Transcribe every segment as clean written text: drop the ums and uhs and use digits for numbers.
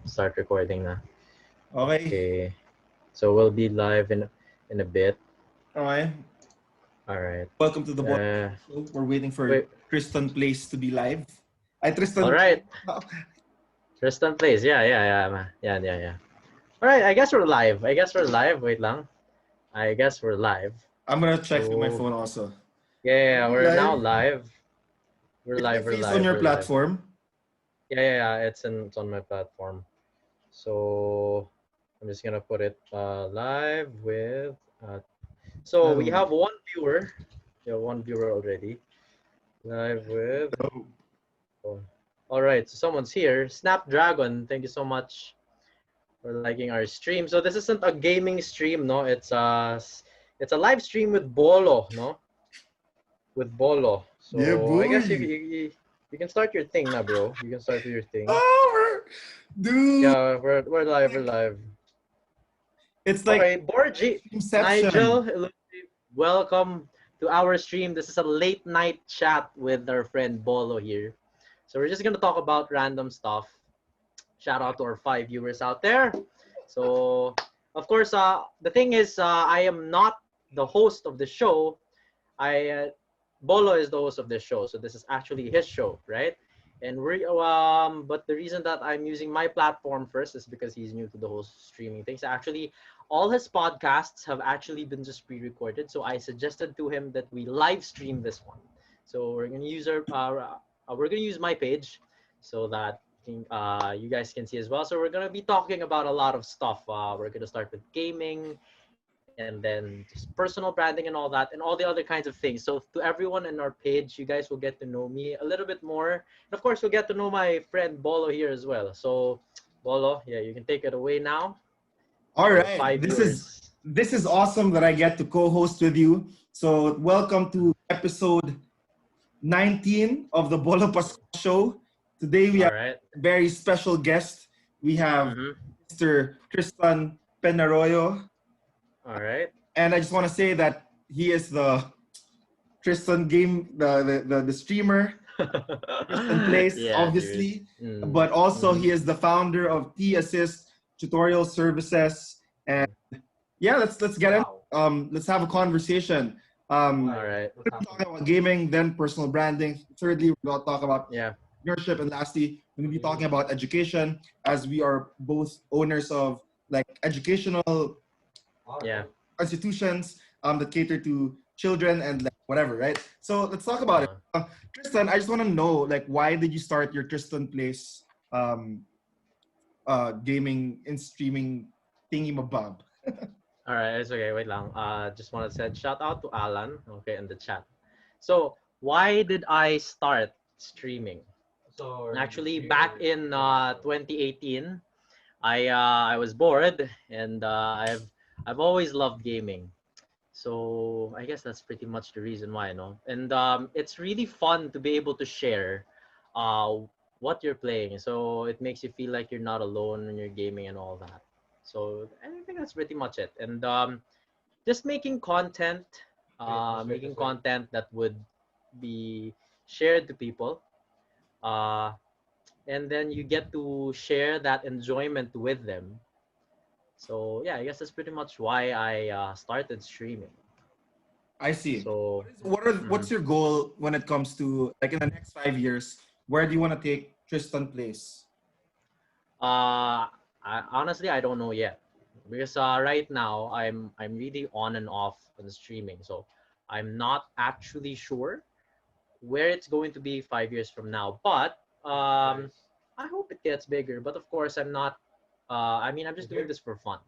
Start recording na. Okay. Okay. So we'll be live in a bit. Okay. All right. Welcome to the Bolo Uh, Show. We're waiting for wait. Tristan Place to be live. Ay, All Tristan. right. Tristan plays. Yeah. All right. I guess we're live. Wait lang. I guess we're live. I'm gonna check through my So phone also. yeah, we're now Live. live. We're Is my live. We're face on live. your We're live. platform? Yeah. It's on my platform. So I'm just gonna put it live with. So we have one viewer. Yeah, one viewer already. Live with. Oh. All right, so someone's here. Snapdragon, thank you so much for liking our stream. So this isn't a gaming stream, no? It's a live stream with Bolo, no? With Bolo. Yeah, So I guess boy. you can start your thing now, bro. You can start with your thing. Oh, dude. Yeah, we're live. We're live. It's All like right, Borgie, Inception. Nigel, welcome to our stream. This is a late night chat with our friend Bolo here. So we're just gonna talk about random stuff. Shout out to our 5 viewers out there. So, of course, the thing is, I am not the host of the show. Bolo is the host of this show, so this is actually his show, right? And but the reason that I'm using my platform first is because he's new to the whole streaming things. Actually, all his podcasts have actually been just pre-recorded, so I suggested to him that we live stream this one. So we're gonna use we're gonna use my page so that you guys can see as well. So we're gonna be talking about a lot of stuff. We're gonna start with gaming, and then just personal branding and all that, and all the other kinds of things. So to everyone in our page, you guys will get to know me a little bit more, and of course, you'll get to know my friend Bolo here as well. So, Bolo, yeah, you can take it away now. All Our right. 5 viewers. This is awesome that I get to co-host with you. So welcome to episode 19 of the Bolo Pascual show. Today we All have right. a very special guest. We have Mm-hmm. Mr. Tristan Penarroyo. All right. And I just want to say that he is the Tristan game, the streamer, Tristan Plays, Yeah, dude. obviously. But also he is the founder of T Assist Tutorial Services. And yeah, let's get in. Let's have a conversation. All right. We're going to talk about gaming, then personal branding. Thirdly, we're going to talk about entrepreneurship, and lastly, we're going to be talking about education, as we are both owners of like educational institutions that cater to children and like whatever, right? So let's talk about it. Tristan, I just want to know, like, why did you start your Tristan Place gaming and streaming thingy mabob? All right, it's okay. Wait lang. Just want to say shout out to Alan. Okay, in the chat. So why did I start streaming? So actually, back in 2018, I was bored, and I've always loved gaming. So I guess that's pretty much the reason why, no? And it's really fun to be able to share what you're playing. So it makes you feel like you're not alone when you're gaming and all that. So I think that's pretty much it. And just making content that would be shared to people. And then you get to share that enjoyment with them. So yeah, I guess that's pretty much why I started streaming. I see. So what's your goal when it comes to like in the next 5 years? Where do you want to take Tristan Place? Honestly, I don't know yet, because right now I'm really on and off on streaming, so I'm not actually sure where it's going to be 5 years from now. But I hope it gets bigger. But of course, I'm not. I mean, I'm just doing this for fun.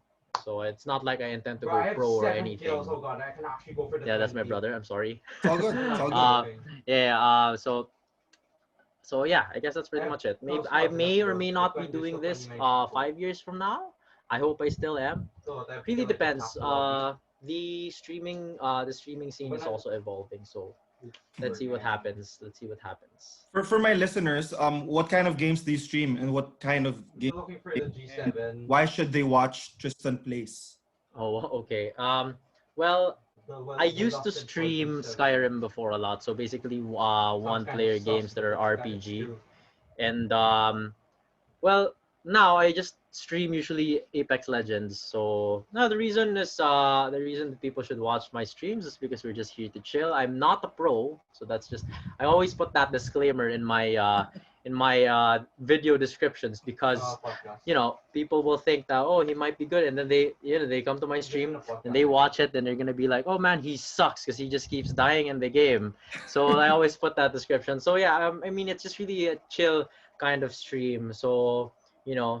So it's not like I intend to go pro or anything. Oh god, I can actually go for the Yeah, that's my 20. brother. I'm sorry. It's all good. It's all good. Yeah. So yeah, I guess that's pretty much it. Maybe I may or may not be doing this 5 years from now. I hope I still am. Really depends. The streaming scene is also evolving. So let's see what happens. For my listeners, what kind of games do you stream and what kind of games? Looking for the G7. Why should they watch Tristan Place? Oh, okay. Well, I used to stream Skyrim before a lot. So basically, one-player games that are RPG, and well, now I just stream usually Apex Legends. So no, the reason that people should watch my streams is because we're just here to chill. I'm not a pro, so that's just I always put that disclaimer in my video descriptions because people will think that oh he might be good, and then they come to my stream and they watch it and they're gonna be like oh man he sucks because he just keeps dying in the game. So I always put that description. So yeah, I mean it's just really a chill kind of stream. So yeah,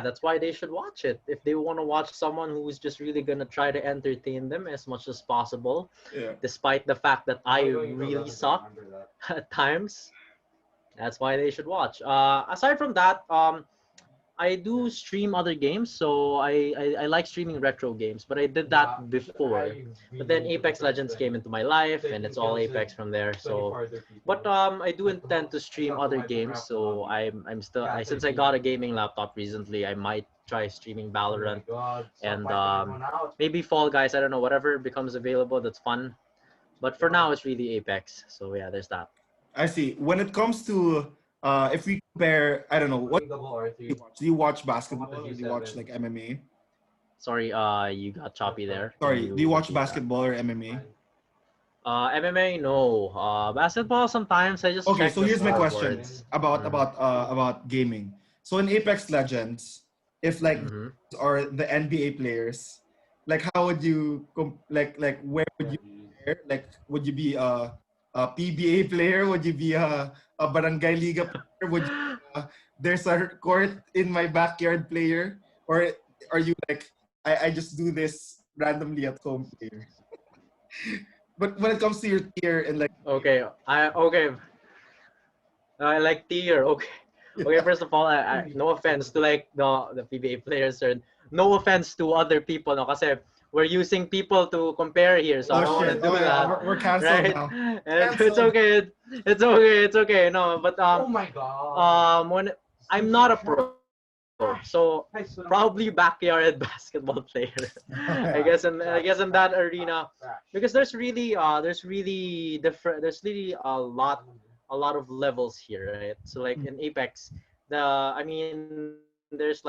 that's why they should watch it. If they want to watch someone who's just really gonna try to entertain them as much as possible, despite the fact that I really suck at times, that's why they should watch. Aside from that, I do stream other games, so I like streaming retro games, but I did that before. But then Apex Legends came into my life, and it's all Apex from there. So, but I do intend to stream other games. So I'm still since I got a gaming laptop recently, I might try streaming Valorant and maybe Fall Guys. I don't know, whatever becomes available. That's fun. But for now, it's really Apex. So yeah, there's that. I see. When it comes to if we compare, I don't know, what do you watch basketball? Or do you watch like MMA? Sorry, you got choppy there. Sorry, do you watch basketball or MMA? MMA, no. Basketball sometimes I just okay. check So the here's my question scoreboards. about gaming. So in Apex Legends, if like or the NBA players, like how would you like where would you play? Like would you be a PBA player? Would you be a barangay liga player? Would you, there's a court in my backyard player? Or are you like I just do this randomly at home player? But when it comes to your tier and like I like tier. Okay, first of all, I no offense to like the PBA players or no offense to other people, no, kasi we're using people to compare here, so I don't want to do that. We're canceled right? now. It's okay. It's okay. It's okay. No, but oh my god. when I'm not a pro, so probably backyard basketball player. I guess in that arena, because there's really different. There's really a lot of levels here, right? So like in Apex, there's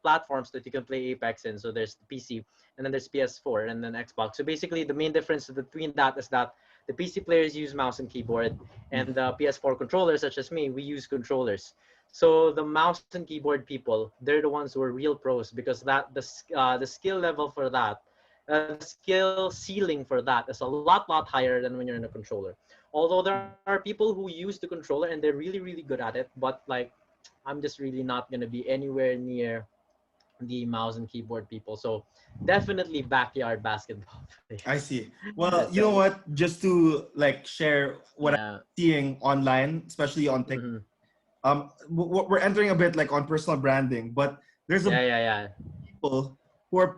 platforms that you can play Apex in. So there's the PC, and then there's PS4, and then Xbox. So basically, the main difference between that is that the PC players use mouse and keyboard, and the PS4 controllers, such as me, we use controllers. So the mouse and keyboard people, they're the ones who are real pros because the skill level for that, the skill ceiling for that is a lot higher than when you're in a controller. Although there are people who use the controller and they're really good at it, but like I'm just really not gonna be anywhere near the mouse and keyboard people. So definitely backyard basketball. I see. Well, you know what? Just to like share what I'm seeing online, especially on TikTok. We're entering a bit like on personal branding, but there's people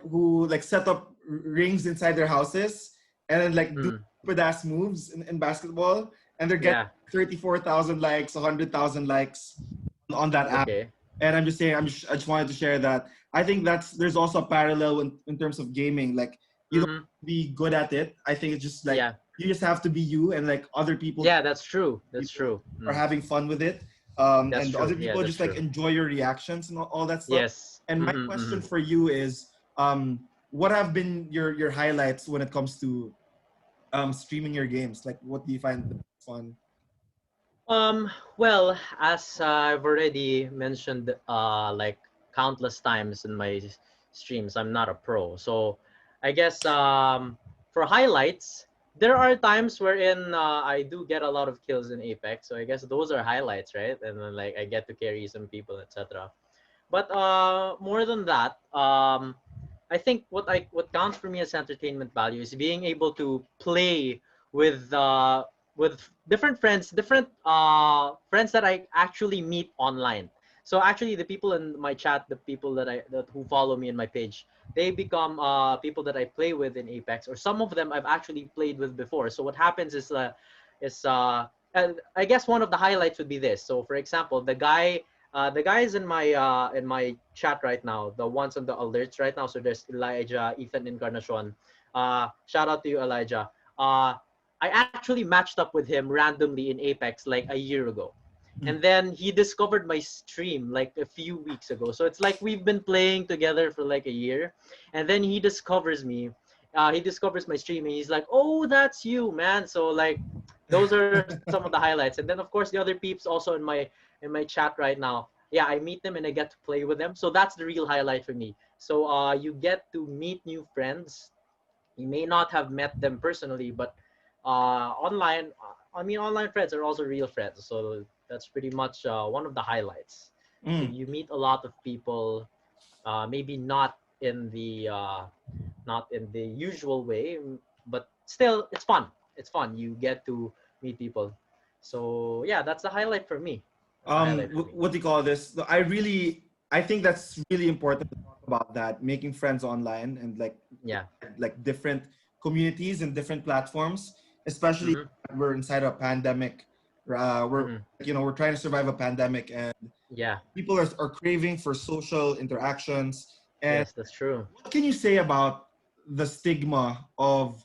who like set up rings inside their houses and then like do stupid ass moves in basketball, and they're getting 34,000 likes, 100,000 likes on that app. And I'm just saying, I just wanted to share that. I think there's also a parallel in terms of gaming. Like you don't have to be good at it. I think it's just like you just have to be you, and like other people. Yeah, that's true. That's true. Are having fun with it. And other people just like enjoy your reactions and all that stuff. Yes. And my question for you is, what have been your highlights when it comes to streaming your games? Like, what do you find fun? Well, as I've already mentioned, like countless times in my streams, I'm not a pro. So, I guess for highlights, there are times wherein I do get a lot of kills in Apex. So I guess those are highlights, right? And then like I get to carry some people, etc. But more than that, I think what counts for me as entertainment value is being able to play with different friends, friends that I actually meet online. So actually, the people in my chat, the people who follow me in my page, they become people that I play with in Apex, or some of them I've actually played with before. So what happens is and I guess one of the highlights would be this. So for example, the guys in my chat right now, the ones on the alerts right now. So there's Elijah, Ethan, Encarnacion. Shout out to you, Elijah. I actually matched up with him randomly in Apex like a year ago. And then he discovered my stream like a few weeks ago. So it's like we've been playing together for like a year. And then he discovers me. He discovers my stream and he's like, oh, that's you, man. So like those are some of the highlights. And then of course the other peeps also in my chat right now. Yeah, I meet them and I get to play with them. So that's the real highlight for me. So you get to meet new friends. You may not have met them personally, but online, I mean, online friends are also real friends. So that's pretty much one of the highlights. So you meet a lot of people, maybe not in the usual way, but still, it's fun. It's fun. You get to meet people. So yeah, that's the highlight for me. What do you call this? I think that's really important to talk about that, making friends online and like different communities and different platforms, especially we're inside a pandemic. We're trying to survive a pandemic, and people are craving for social interactions. And yes, that's true. What can you say about the stigma of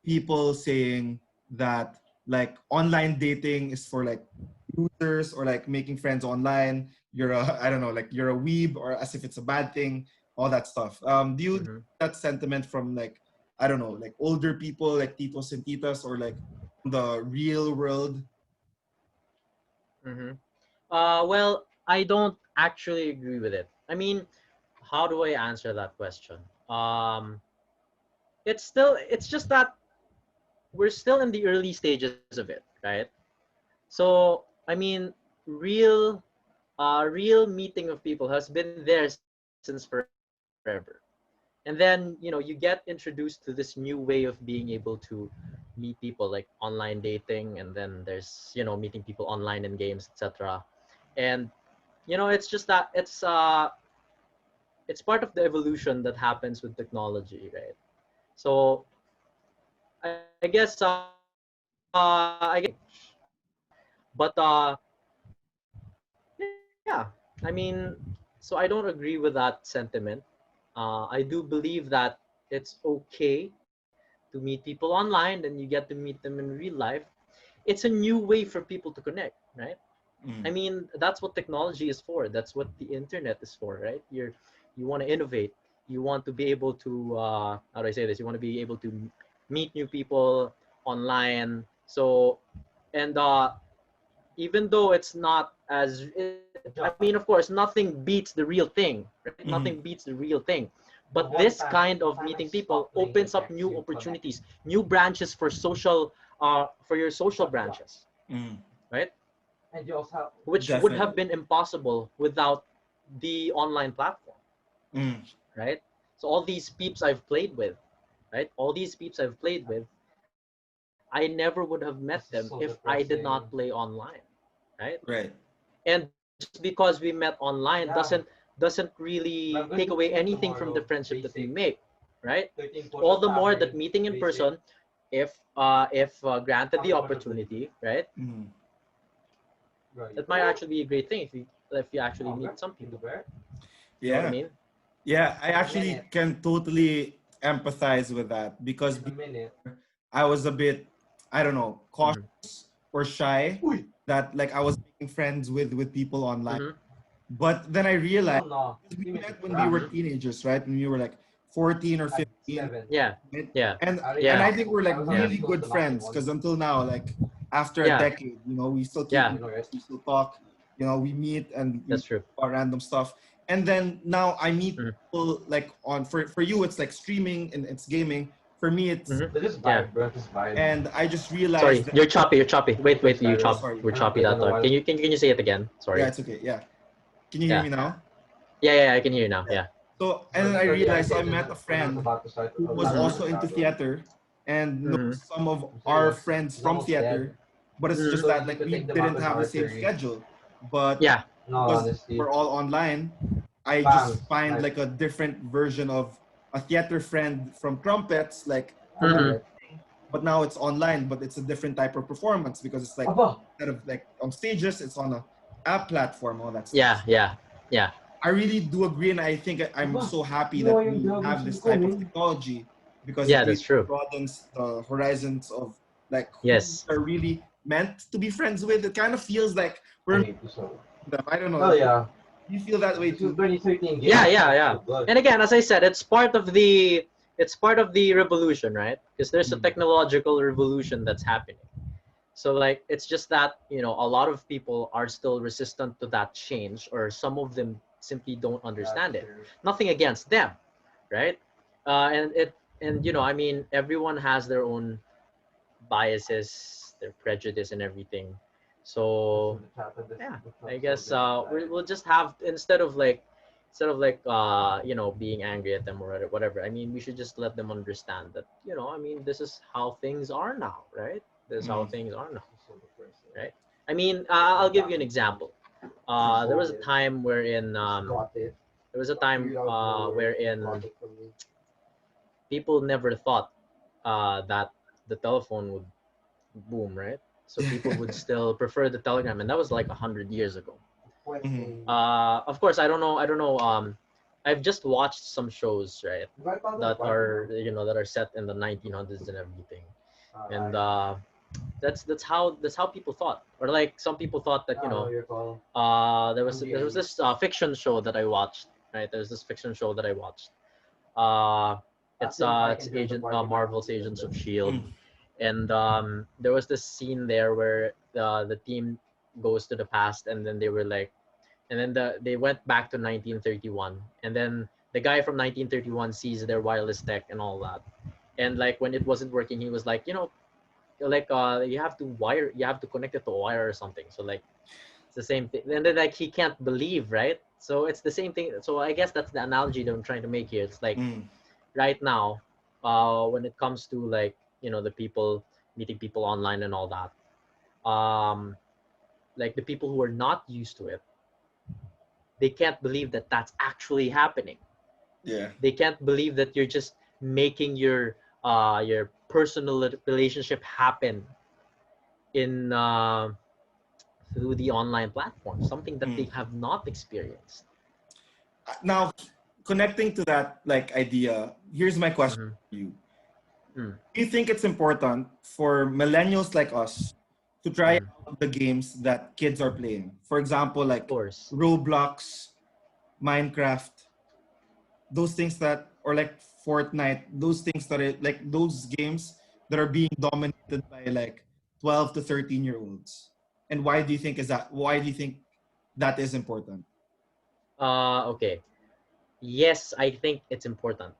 people saying that like online dating is for like losers, or like making friends online, you're a I don't know, like you're a weeb, or as if it's a bad thing, all that stuff. Do you get that sentiment from like, I don't know, like older people like titos and titas, or like the real world? Well, I don't actually agree with it. I mean, how do I answer that question? It's just that we're still in the early stages of it, right? So I mean, real real meeting of people has been there since forever. And then, you get introduced to this new way of being able to meet people, like online dating, and then there's, meeting people online in games, etc. And it's just that it's part of the evolution that happens with technology, right? So I guess but yeah, I mean, so I don't agree with that sentiment. I do believe that it's okay to meet people online and you get to meet them in real life. It's a new way for people to connect, right? I mean, that's what technology is for. That's what the internet is for, right? You want to innovate. You want to be able to how do I say this? You want to be able to meet new people online. So, and even though it's not I mean, of course, nothing beats the real thing, right? Nothing beats the real thing. But this kind of meeting people opens up new opportunities, new branches for your social branches, right? Which would have been impossible without the online platform, right? So all these peeps I've played with, right? All these peeps I've played with, I never would have met them if I did not play online, right? Right. And just because we met online doesn't really take away anything from the friendship that we make, right? All the more that meeting in person, if granted the opportunity, right? That might actually be a great thing if you actually meet some people. You know what I mean? Yeah, I actually can totally empathize with that, because I was a bit, I don't know, cautious or shy, that like I was making friends with people online. But then I realized, we met when we were teenagers, right? When we were like 14 or 15. Yeah. Right? Yeah. And I think we're like really good friends, because until now, like after a decade, we still keep in touch, we still talk, we meet and we That's true. talk about random stuff. And then now I meet people like for you it's like streaming and it's gaming. For me it's and I just realized Sorry, you're choppy. Wait, you chop. Sorry. We're choppy that thought. Can you say it again? Sorry. Yeah, it's okay. Yeah. Can you hear me now? Yeah, I can hear you now. Yeah. So, and then I realized I met a friend who was also into theater, and knows some of our friends from theater, but it's just that like we didn't have the same schedule. But because we're all online, I just find like a different version of a theater friend from trumpets, like but now it's online, but it's a different type of performance, because it's like instead of like on stages, it's on a app platform, all that stuff. Yeah. I really do agree, and I think I'm so happy that we have this type of technology, because it that's really true. broadens the horizons of like who Yes. are really meant to be friends with. It kind of feels like we're I don't know. Oh yeah. You feel that way too? 2013 game. Yeah. And again, as I said, it's part of the revolution, right? Because there's a technological revolution that's happening. So like it's just that, you know, a lot of people are still resistant to that change, or some of them simply don't understand it. Nothing against them, right? And you know, I mean, everyone has their own biases, their prejudice, and everything. So yeah, I guess we'll just have, instead of like you know, being angry at them or whatever. I mean, we should just let them understand that, you know, I mean, this is how things are now, right? This is how things are now, right? I mean, I'll give you an example. There was a time wherein people never thought that the telephone would boom, right? So people would still prefer the telegram, and that was like 100 years ago. Of course, I don't know. I've just watched some shows, right, that are, you know, that are set in the 1900s and everything, and that's how people thought. Or like some people thought that, you know, there was this fiction show that I watched, right? There's this fiction show that I watched. It's Agent Marvel's Agents of Shield, and there was this scene there where the team goes to the past, and then they were like, and then they went back to 1931, and then the guy from 1931 sees their wireless tech and all that, and like when it wasn't working, he was like, you know, like you have to connect it to a wire or something. So like it's the same thing, and then like he can't believe, right? So it's the same thing. So I guess that's the analogy that I'm trying to make here. It's like right now, when it comes to, like, you know, the people meeting people online and all that, like the people who are not used to it, they can't believe that that's actually happening. Yeah. They can't believe that you're just making your personal relationship happen in through the online platform, something that they have not experienced. Now, connecting to that like idea, here's my question for you. Do you think it's important for millennials like us to try out the games that kids are playing? For example, like Roblox, Minecraft, those things that, or like Fortnite, those things that are like those games that are being dominated by like 12 to 13-year-olds. And why do you think that is important? Okay. Yes, I think it's important.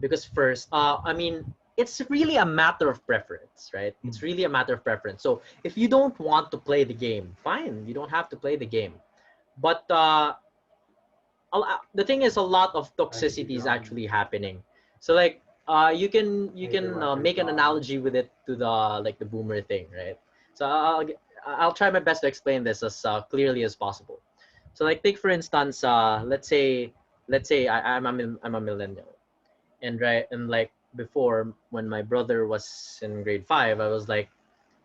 Because first, I mean, it's really a matter of preference, right? It's really a matter of preference. So if you don't want to play the game, fine, you don't have to play the game. But the thing is, a lot of toxicity is actually happening. So like, you can make an analogy with it to the boomer thing, right? So I'll try my best to explain this as clearly as possible. So like, take for instance, let's say I'm a millennial, and like before, when my brother was in grade 5, I was like,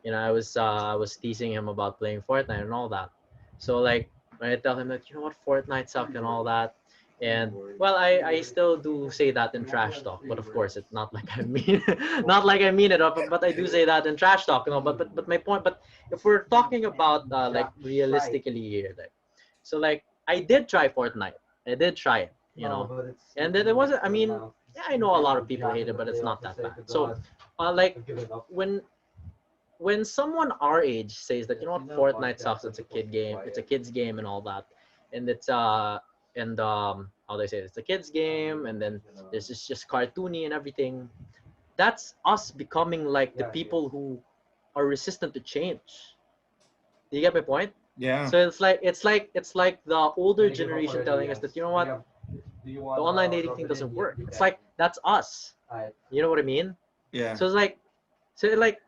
you know, I was teasing him about playing Fortnite and all that. So like, I tell him that, you know what, Fortnite sucked and all that. And well, I still do say that in trash talk, but of course it's not like I mean not like I mean it, but I do say that in trash talk, you know. But my point, but if we're talking about like realistically here, like, so like I did try Fortnite. I did try it, you know, and then it wasn't. I mean, yeah, I know a lot of people hate it, but it's not that bad. So, like when someone our age says that, you know what, Fortnite sucks, it's a kid's game and all that, and it's how they say it, it's a kid's game, and then this is just cartoony and everything. That's us becoming like the people who are resistant to change. Do you get my point? Yeah. So it's like the older generation telling us that, you know what, the online dating thing doesn't work. It's like, that's us. You know what I mean? Yeah. So it's like,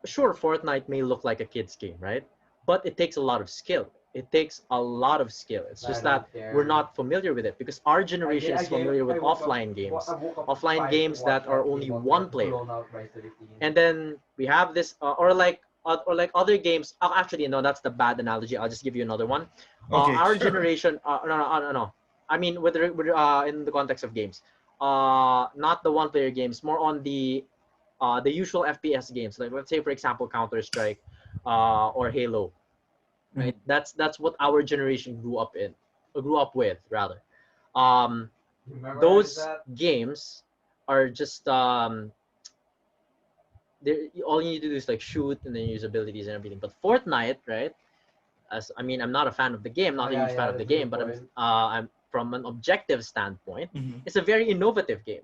sure, Fortnite may look like a kid's game, right? But it takes a lot of skill. It takes a lot of skill. It's just that we're not familiar with it, because our generation is familiar with offline games that are only one player. And then we have this, or like other games. Oh, actually, no, that's the bad analogy. I'll just give you another one. Okay, Our sure. generation, no. I mean, with in the context of games, not the one-player games, more on the usual FPS games. Like, let's say, for example, Counter-Strike, or Halo, right? That's what our generation grew up with rather. Um, those games are just all you need to do is like shoot and then use abilities and everything. But Fortnite, right? As I mean, I'm not a fan of the game, not a huge fan of the game, but I'm from an objective standpoint, it's a very innovative game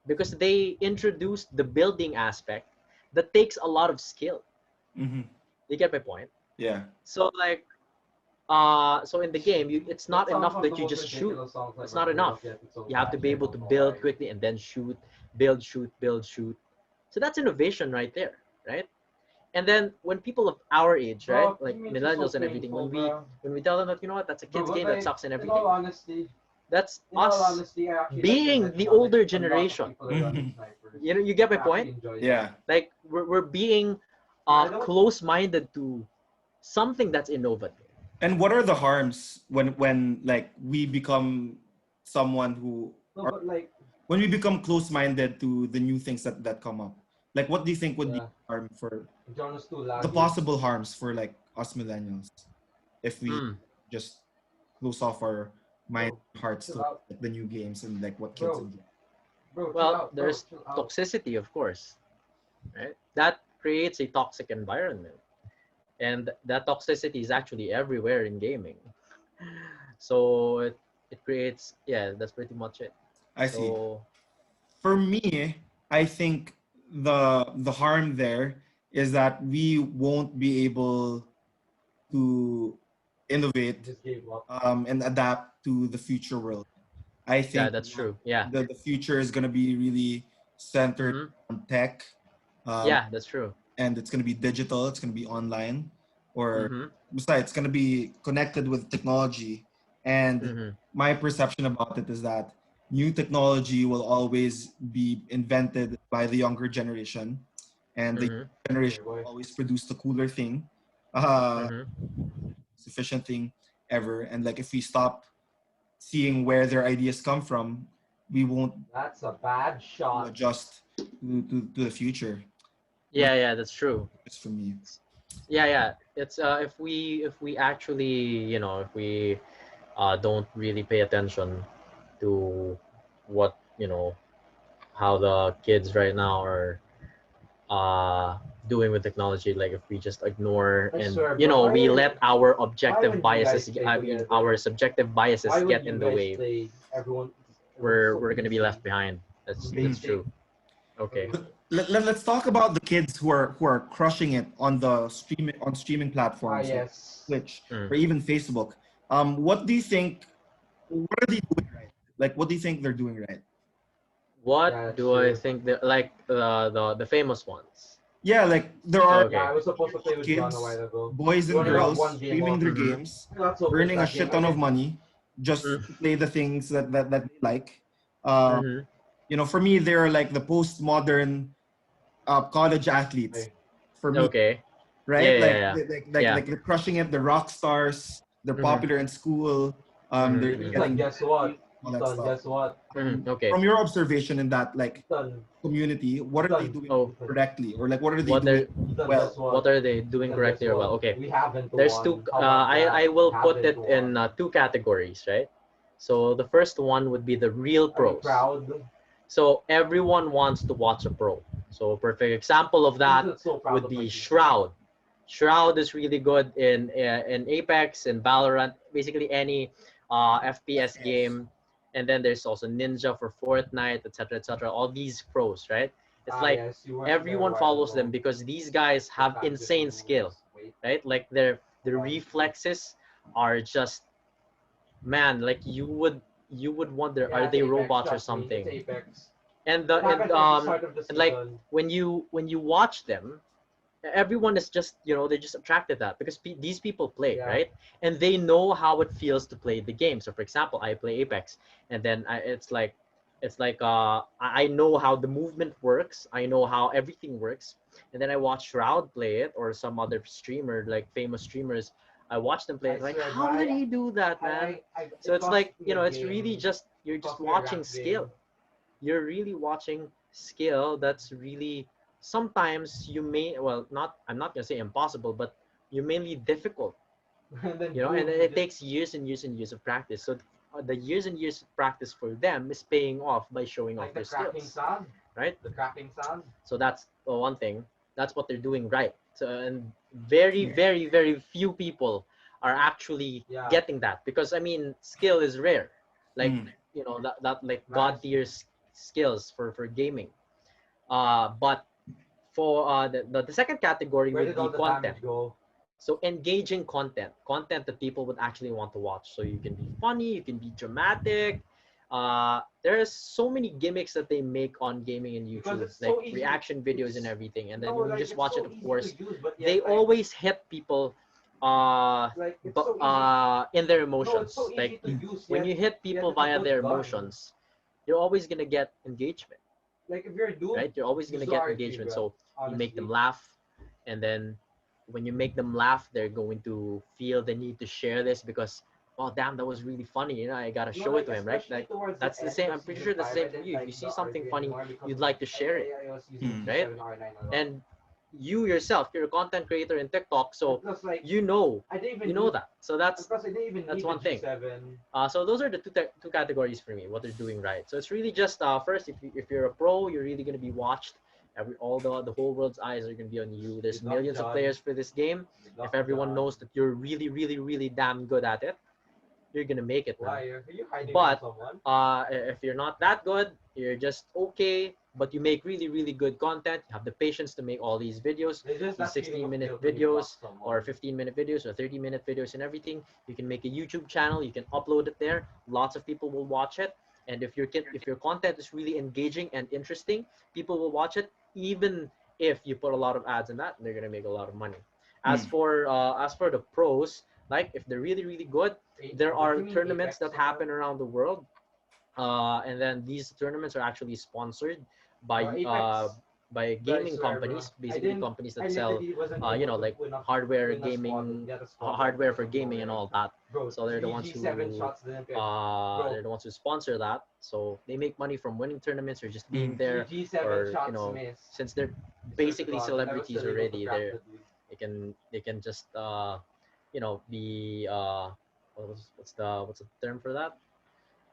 because they introduced the building aspect that takes a lot of skill. You get my point? Yeah. So like, so in the game, it's not enough that you just shoot. It's not enough. You have to be able to build quickly and then shoot, build, shoot, build, shoot. So that's innovation right there, right? And then when people of our age, right, like millennials and everything, when we tell them that, you know what, that's a kid's game that sucks and everything, that's us being the older generation. You know, you get my point? Yeah. Like we're being close-minded to something that's innovative. And what are the harms when like we become someone who when we become close-minded to the new things that come up? Like, what do you think would be harm for the possible harms for like us millennials if we just close off our mind hearts to like, the new games and like what kids do? Well, there's toxicity, of course, right? That creates a toxic environment, and that toxicity is actually everywhere in gaming. So it creates, that's pretty much it. I see. For me, I think the harm there is that we won't be able to innovate and adapt to the future world. I think that's true. Yeah, the future is gonna be really centered on tech. That's true. And it's gonna be digital. It's gonna be online, or besides, it's gonna be connected with technology. And my perception about it is that new technology will always be invented by the younger generation, and the generation will always produce the cooler thing, sufficient thing ever. And like if we stop seeing where their ideas come from, we won't. That's a bad shot. Adjust to the future. Yeah, that's true. It's for me. Yeah. It's if we actually, you know, if we don't really pay attention to what, you know, how the kids right now are doing with technology, like if we just ignore and you know we let our objective biases, I mean our subjective biases get in the way, we're gonna be left behind. That's true. Okay. Let's talk about the kids who are crushing it on the streaming platforms, like Twitch or even Facebook. What do you think? What are they doing right? Like, what do you think they're doing right? What do I think that like the famous ones? Yeah, like there are I was supposed to play with kids, John a while ago. boys and girls streaming their games, earning a shit ton of money just to play the things that they like. You know, for me, they're like the postmodern college athletes. For me, right? Like they're crushing it. The rock stars. They're popular in school. They're getting, guess what? Guess what? Okay. From your observation in that like community, what are they doing correctly, or like what are they doing well? What are they doing correctly or well? Okay. There's two. I will put it in two categories, right? So the first one would be the real pros. So everyone wants to watch a pro. So a perfect example of that would be Shroud. Shroud is really good in Apex and Valorant, basically any FPS game. And then there's also Ninja for Fortnite, etc., etc. All these pros, right? It's like everyone follows them because these guys have insane skill, right? Like their reflexes are just, man, like you would wonder, are they robots or something? And like when you watch them, everyone is just, you know, they're just attracted to that because these people play, right? And they know how it feels to play the game. So for example, I play Apex, and then it's like I know how the movement works, I know how everything works, and then I watch Shroud play it or some other streamer, like famous streamers. I watch them play it, like, how did he do that, man? So it's like, you know, it's really just, you're just watching skill. You're really watching skill that's really sometimes you may, well, not, I'm not gonna say impossible, but you mainly difficult, And then you know, and boom, it takes years and years and years of practice. So the years and years of practice for them is paying off by showing like off the their cracking skills, sound. right? The cracking sound. So that's one thing. That's what they're doing right. So, and very, very, very few people are actually Yeah. getting that, because I mean, skill is rare. Like, you know, that like Right. god tier skills for gaming. But for the second category Where would did be all the content. damage go? So engaging content that people would actually want to watch. So you can be funny, you can be dramatic. There's so many gimmicks that they make on gaming and Because YouTube, it's like so easy. reaction videos and everything. And then No, when you like, just it's watch so it, of easy course, to use, but yet, they like, always hit people like, it's so in their no, emotions. it's so easy Like to use. when Yet, you hit people it's a via good their gun. emotions, you're always gonna get engagement, Like if you're a dude, right? You're always use gonna the get RP, engagement. bro. So you make them Honestly. laugh, and then when you make them laugh, they're going to feel the need to share this because, oh damn, that was really funny. You know, I gotta No, show it like, to him, right? especially Like towards that's the the end same. of I'm pretty season sure that's the 5, same I for didn't you. If you like see the something RP funny, anymore because you'd like to share it, I was using right? G7R9 a lot. And you yourself, you're a content creator in TikTok, so Plus, like, you know, I didn't even you know need, that. So that's plus I didn't even that's need one the thing. G7. So those are the two categories for me, what they're doing right. So it's really just first, if you're a pro, you're really gonna be watched. All the whole world's eyes are gonna be on you. There's Good luck, millions of John. players for this game. Good luck, If everyone John. knows that you're really, really, really damn good at it, you're gonna make it, man. Why? Are you hiding But from someone? if you're not that good, you're just okay, but you make really, really good content. You have the patience to make all these videos, There's just these that feeling of 16-minute guilt when you block videos someone. or 15-minute videos or 30-minute videos and everything. You can make a YouTube channel. You can upload it there. Lots of people will watch it. And if your content is really engaging and interesting, people will watch it. Even if you put a lot of ads in that, they're gonna make a lot of money. As for the pros, like if they're really, really good, there are tournaments that happen around the world, and then these tournaments are actually sponsored by gaming companies, basically companies that sell you know, like hardware gaming, hardware for gaming and all that. Bro, So they're the ones who they're the ones who sponsor that. So they make money from winning tournaments or just being there, or you know, since they're basically celebrities already, they can just you know, be what's the term for that?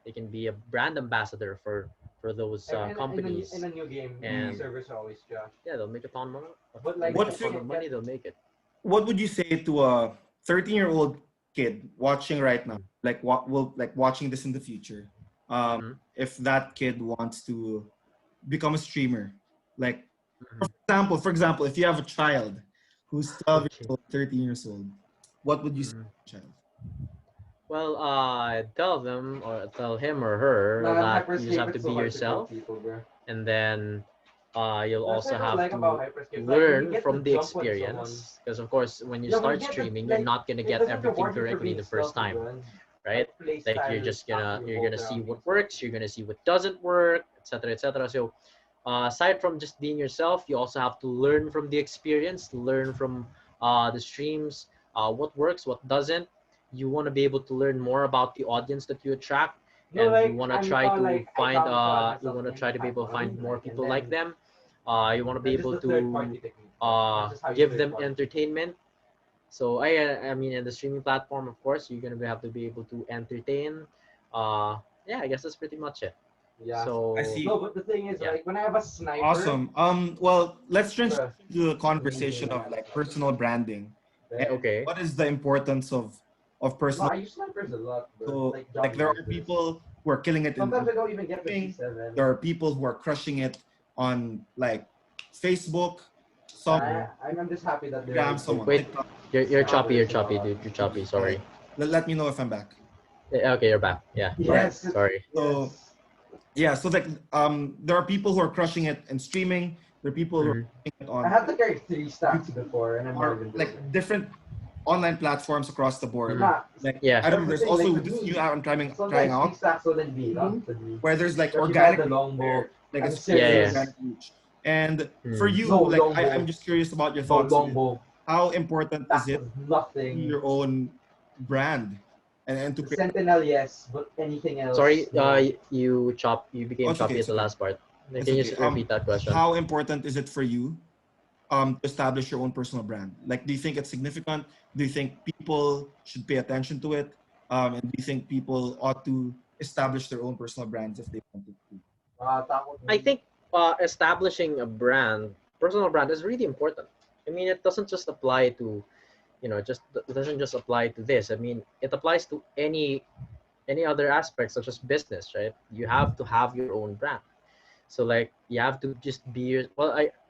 They can be a brand ambassador for those companies. in a new game, and servers are always trash. yeah, they'll make a ton of money. But like, What's a ton of money, they'll make it. What would you say to a 13-year-old kid watching right now, like what will like watching this in the future? If that kid wants to become a streamer, like for example, if you have a child who's 12 years old, 13 years old, what would you say to the child? Well, tell them or tell him or her that you just have to be yourself, and then you'll also have to learn from the experience. Because of course, when you start streaming, you're not gonna get everything correctly the first time, right? Like you're gonna see what works, you're gonna see what doesn't work, etc., etc. So aside from just being yourself, you also have to learn from the experience, learn from the streams, what works, what doesn't. You want to be able to learn more about the audience that you attract, and you want to try to find you want to try to be able to find more people like them. You want to be able to give them entertainment. So I mean, in the streaming platform, of course, you're gonna have to be able to entertain. Yeah, I guess that's pretty much it. Yeah. So I see. No, but the thing is, like, when I have a sniper. Awesome. Well, let's transition to the conversation of like personal branding. And okay. what is the importance of personal? No, I use snipers a lot, bro. So, like there are people who are killing it. Sometimes I don't even get the G7. There are people who are crushing it on like Facebook. Some I'm just happy that someone. Wait, you're choppy, dude. You're choppy. Sorry. Let me know if I'm back. Okay, you're back. Yeah. Yes. Sorry. So yeah, so like there are people who are crushing it and streaming. There are people who are crushing it on. I had to carry 3 stacks before, and I'm not even like different online platforms across the board. Like, yeah. I don't know. There's also like, this new app I'm trying out. 3 stacks wouldn't be where there's like but organic the longbow, like a Yeah. organic reach. And for you, No, like longbow. I'm just curious about your thoughts. longbow. How important is it Nothing. your own brand and to create? Sentinel, yes, but anything else. Sorry, no. you became Oh, choppy okay, at the last part. Can you just repeat that question? How important is it for you to establish your own personal brand? Like, do you think it's significant? Do you think people should pay attention to it? And do you think people ought to establish their own personal brands if they wanted to? I think establishing a brand, personal brand, is really important. I mean, it doesn't just apply to, it doesn't just apply to this. I mean, it applies to any other aspect, such as business, right? You have to have your own brand. So like, you have to just be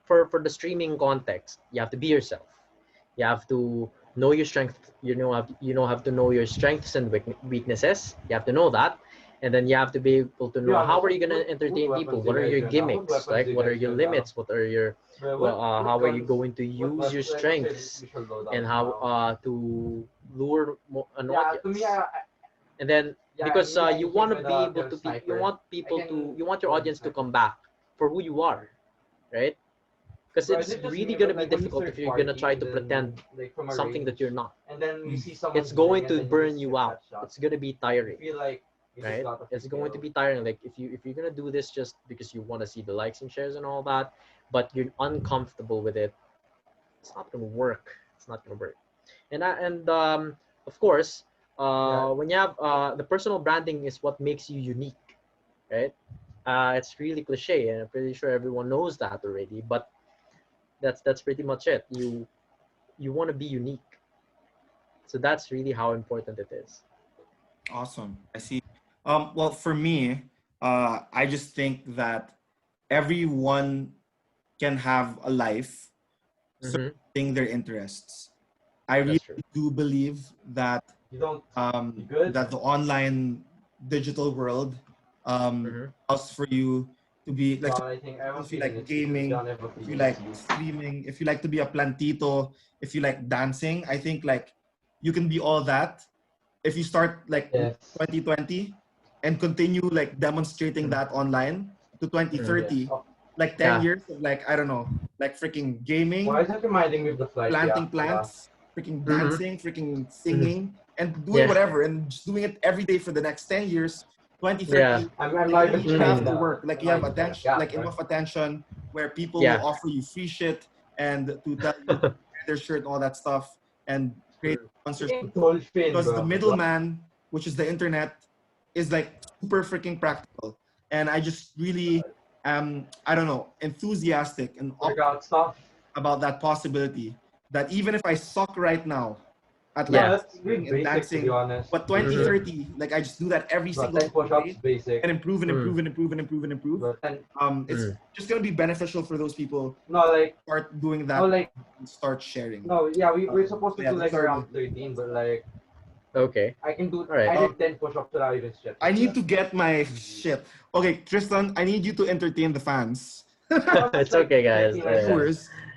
for the streaming context, you have to be yourself. You have to know your strength. Have to know your strengths and weaknesses. You have to know that, and then you have to be able to know how are you gonna entertain people. What are your gimmicks? Like, what are your limits? What are your how are you going to use your strengths and how to lure an audience? And then because you want to be able to you want your audience to come back for who you are, right? Because it's really going to be difficult if you're going to try to pretend something that you're not. And then we see someone It's going to and then burn you you out. It's going to be tiring, feel like right? It's going to be tiring. Like, if you're going to do this just because you want to see the likes and shares and all that, but you're uncomfortable with it, it's not going to work. It's not going to work. And of course, when you have the personal branding is what makes you unique, right? It's really cliche, and I'm pretty sure everyone knows that already, but that's pretty much it. You want to be unique, so that's really how important it is. Awesome. I see. Well, for me, I just think that everyone can have a life serving their interests. I really do believe that that the online digital world allows for you to be like, if you like gaming, if you like streaming, if you like to be a plantito, if you like dancing, I think like you can be all that if you start like 2020 and continue like demonstrating that online to 2030, like 10 years of like, I don't know, like freaking gaming, why is that reminding me of the flight? planting plants, freaking dancing, freaking singing, and doing whatever, and just doing it every day for the next 10 years, 2030. I'm you have to work, like you have attention, like enough attention where people will offer you free shit and to tell you to wear their shirt and all that stuff and create sponsors. Because the middleman, which is the internet, is like super freaking practical. And I just really I don't know, enthusiastic and about that possibility that even if I suck right now at like and dancing, but 2030, like I just do that every single day and improve and improve and improve and improve and improve. It's just gonna be beneficial for those people. Start doing that. And start sharing. We're supposed to do like around 13, but like. Okay. I can do. Right. I did 10 push-ups without even shit. I need to get my shit. Okay, Tristan, I need you to entertain the fans. It's okay, guys.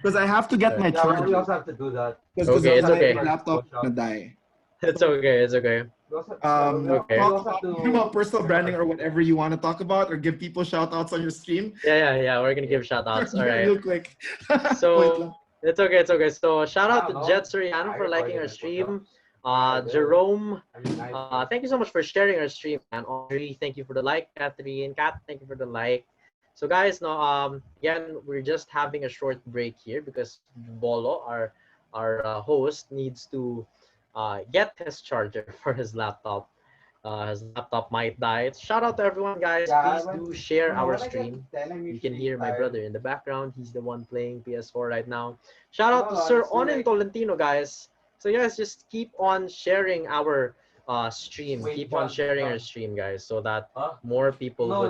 Because I have to get my charger. We also have to do that. Okay, it's okay. My laptop is gonna die. It's okay. It's okay. Okay. Talk about personal branding or whatever you want to talk about, or give people shout outs on your stream. Yeah. We're gonna give shout outs. All right. Real quick. So it's okay. So shout out to Jet Soriano for liking our stream. Jerome, thank you so much for sharing our stream. And Audrey, thank you for the like. Catherine, Kat, thank you for the like. So guys, now again, we're just having a short break here because Bolo, our host, needs to get his charger for his laptop. His laptop might die. Shout out to everyone, guys. Please do share our stream. You can hear my brother in the background. He's the one playing PS4 right now. Shout out to Sir Onen Tolentino, guys. So guys, just keep on sharing our stream. Keep on sharing our stream, guys, so that more people would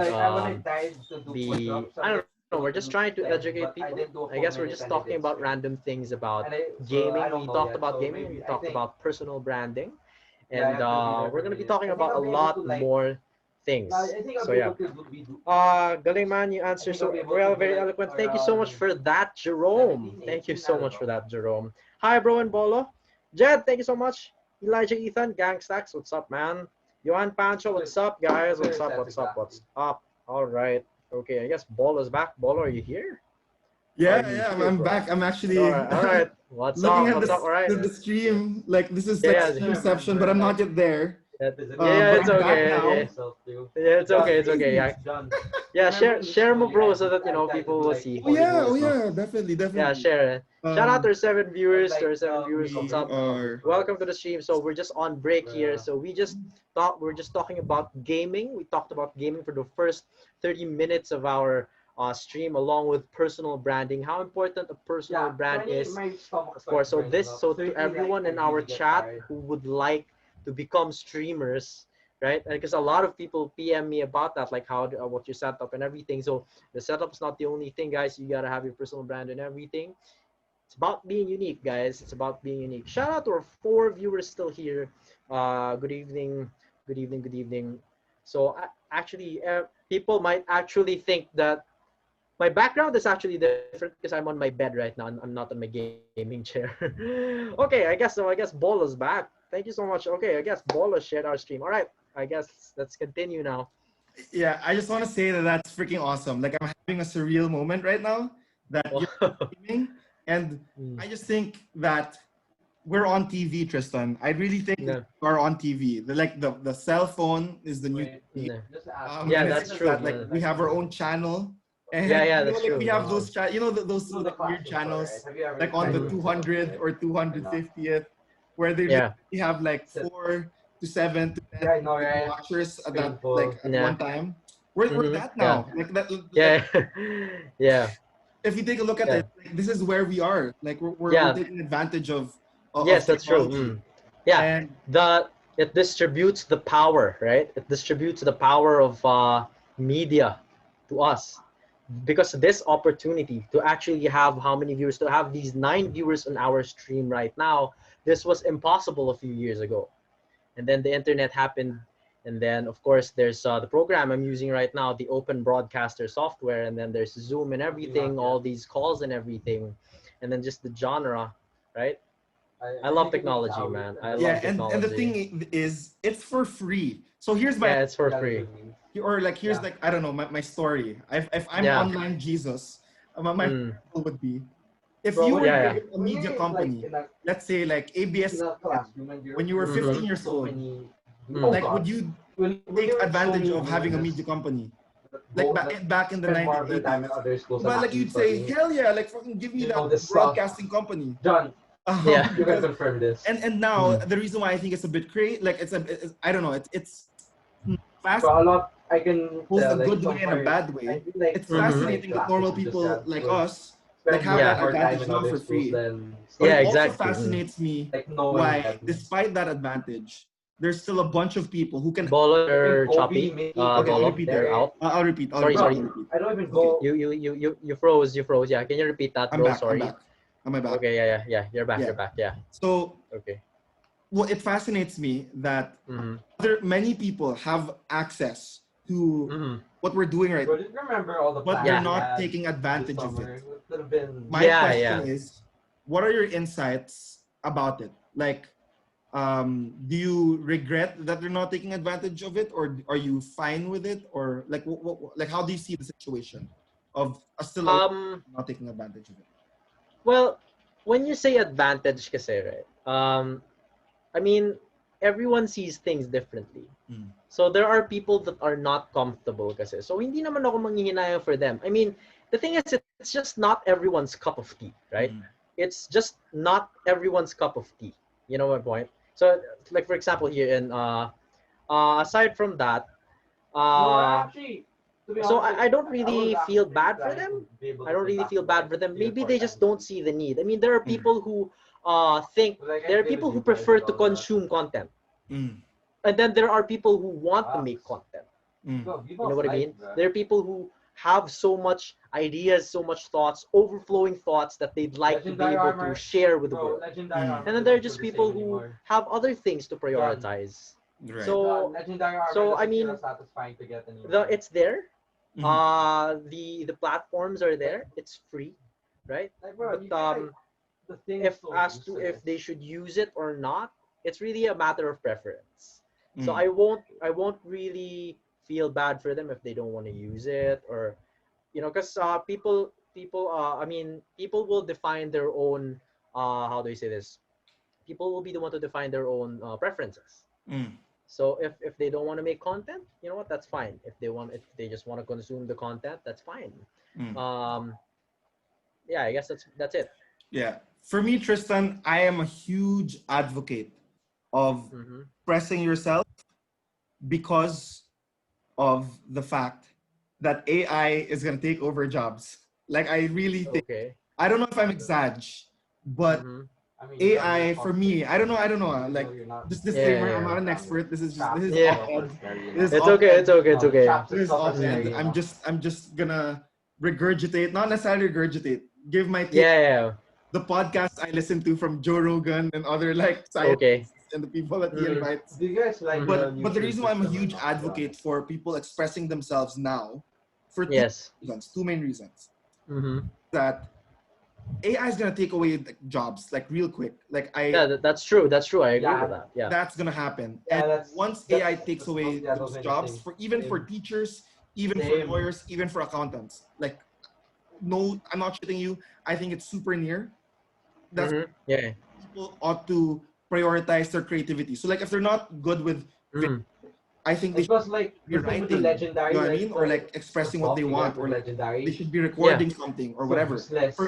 be. I don't know. We're just trying to educate people. I guess we're just talking about random things about gaming. We talked about gaming. We talked about personal branding, and we're gonna be talking about a lot more things. So yeah. Galing man, you answer so well, very eloquent. Thank you so much for that, Jerome. Thank you so much for that, Jerome. Hi, bro and Bolo. Jed, thank you so much. Elijah Ethan, Gangstacks, what's up, man? Johan Pancho, what's up, guys? What's up? All right. Okay, I guess Bolo's back. Bolo, are you here? Yeah, I'm back. I'm actually all right. What's up? All right. The stream. Like this is like reception, but I'm not yet there. Yeah, it's But I'm back okay. now. Yeah, it's okay. It's okay. Yeah, John, yeah. remember Share in mo, school you bro, had so that you had to people do will like see. Oh yeah, volleyball oh stuff. yeah, definitely, Yeah, definitely. share it. Shout out to our 7 And viewers. To like our 7 viewers. What's We up? are. Welcome to the stream. So we're just on break here. Yeah. So we're just talking about gaming. We talked about gaming for the first 30 minutes of our stream, along with personal branding. How important a personal brand is, my stomach of course. starts burning up. So to 30, everyone like, in I our really get chat tired. who would like to become streamers, right? Because a lot of people PM me about that, like how what your setup and everything. So the setup is not the only thing, guys. You gotta have your personal brand and everything. It's about being unique, guys. It's about being unique. Shout out to our 4 viewers still here. Good evening, good evening, good evening. So actually, people might actually think that my background is actually different because I'm on my bed right now. I'm not on my gaming chair. Okay, I guess so. I guess Bolo's back. Thank you so much. Okay, I guess Bolo shared our stream. All right, I guess let's continue now. Yeah, I just want to say that that's freaking awesome. Like I'm having a surreal moment right now that you're streaming, and I just think that we're on TV, Tristan. I really think Yeah. we're on TV. The cell phone is the new TV. Yeah. And Yeah, it's that's just true. that like we have our own channel, and Yeah, you know that's like we true. have those those The like weird classroom story, right? channels Have you ever like on the tried to 200 or 250th where they Yeah. literally have like 4 to 7 to 10 Right now, right? watchers It's at that painful. like at Yeah. one time. We're that Yeah. now. Like that like Yeah. Yeah. if you take a look at Yeah. it, like, this is where we are. Like we're Yeah. taking advantage Yes, of that's true. technology. Yeah. And It distributes the power, right? It distributes the power of media to us, because this opportunity to actually have how many viewers, to have these 9 viewers on our stream right now, this was impossible a few years ago. And then the internet happened, and then of course there's the program I'm using right now, the open broadcaster software, and then there's Zoom and everything, all these calls and everything, and then just the genre, right? I love technology, man. I yeah, love and the technology. thing is it's for free. So here's my Yeah, it's for free. or like here's like I don't know my story. If I'm Yeah. online Jesus, my example would be if Bro, you were Yeah, a media company, let's say like ABS, when you were Mhm. 15 years old, Mm. like would you take advantage of having a media company? Like back in the spend more of your 1980s. time in other schools than But like actually you'd say, studying. hell yeah, like fucking give me You that know this stuff. broadcasting company. John, Yeah. you can Because confirm this. and now Mm. the reason why I think it's a bit crazy, like I don't know, it's fast, Bro, a lot I can both a tell, like good way some and a part, bad I way. feel like It's some Mhm. like fascinating that classes normal you just people had like would us like spend have more Yeah. that more time advantage in now other for schools free. than But Yeah, it studying. also exactly. Mm. fascinates me Like no one why, had. despite that advantage, there's still a bunch of people who can. Bolo, Even you're Kobe, choppy. me, Okay, I'll Bolo, repeat you're that. Derek. out. I'll repeat. I'll Sorry, repeat. Bro, I'll sorry. repeat. I don't even Okay, go. You froze. You froze. Yeah. Can you repeat that, I'm bro? back. I'm Sorry. back. Am I back? Okay. Yeah. You're back. Yeah. You're back. Yeah. So, Okay. well, it fascinates me that Mm-hmm. many people have access to Mm-hmm. what we're doing right Bro, now, just remember all the but plans they're Yeah. we not had taking this advantage of summer. it. It could have been. My Yeah. question is, what are your insights about it? Like, do you regret that they're not taking advantage of it, or are you fine with it, or like, like how do you see the situation of still a lot of Um. people not taking advantage of it? Well, when you say advantage, kasi, right? I mean, everyone sees things differently. Mm. So there are people that are not comfortable kasi. So hindi naman ako manghihinayang for them. I mean, the thing is, it's just not everyone's cup of tea, right? Mm. It's just not everyone's cup of tea. You know my point? So, like for example, here in aside from that, No, uh, actually, to be so honest, I don't I was really feel actually bad for planning them. to be able I to don't play really feel basketball bad for them. even Maybe for they time just don't soon. see the need. I mean, there are Mm. people who think, Like, I there are play with people who you guys prefer and to all that. consume content, Mm. and then there are people who want to make content. Mm. Bro, give You know us what I life, mean? bro. There are people who have so much ideas, so much thoughts, overflowing thoughts that they'd like to be Legendary able to armor, share with the bro. world. Legendary Mm. armor. And then there are doesn't just feel the people same who anymore. have other things to prioritize. Right. So Legendary armor so I doesn't feel mean, as satisfying to get anymore. it's there. Mhm. The platforms are there. It's free, right? Like, bro, you But feel like the thing is if so as to if useless. they should use it or not, it's really a matter of preference. So Mm. I won't really feel bad for them if they don't want to use it, or because I mean, people will define their own, how do you say this? People will be the one to define their own preferences. Mm. So if they don't want to make content, you know what? That's fine. If they just want to consume the content, that's fine. Mm. Yeah, I guess that's it. Yeah. For me, Tristan, I am a huge advocate of expressing yourself because of the fact that AI is going to take over jobs. Like, I really think, Okay. I don't know if I'm exaggerating, but I mean, AI for me, I don't know. Like, this disclaimer, I'm not an Yeah. expert. This is Yeah. op-ed. It's okay. It's okay. It's okay. This is op-ed. I'm just gonna regurgitate, not necessarily regurgitate, give my take. Yeah. The podcast I listen to from Joe Rogan and other like Okay. scientists and the people that he invites. Do you guys like But the reason why I'm a huge advocate for people expressing themselves now, for Yes. two main reasons. Mm-hmm. That AI is gonna take away like, jobs like real quick. Like Yeah, that's true. That's true. I agree with that. Yeah. that's gonna happen. Yeah, and that's- once that's- AI takes away yeah, those those jobs, interesting. for teachers, even for Same. lawyers, even for accountants, like no, I'm not shitting you. I think it's super near. That's Yeah. people ought to prioritize their creativity. So like if they're not good with video, I think they It was like should be the thing with writing, the legendary, you know what I like, mean? Or like expressing what they want, or like legendary. they should be recording something or whatever.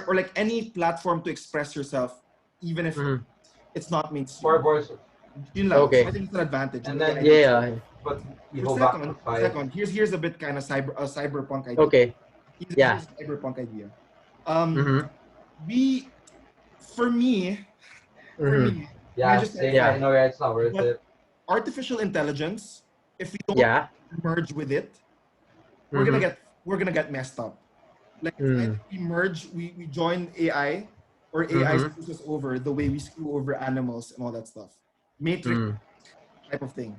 Or like any platform to express yourself, even if it's not mainstream. For voice. Yun lang. Okay. So I think it's an advantage. And then but you For go back to second, here's a bit kind of cyberpunk idea. Okay. Yeah. Here's a cyberpunk idea. For me, yeah, just I know it's not worth it. Artificial intelligence, if we don't merge with it, we're gonna get messed up. Like if we merge, we join AI, or AI screws us over the way we screw over animals and all that stuff. Matrix type of thing.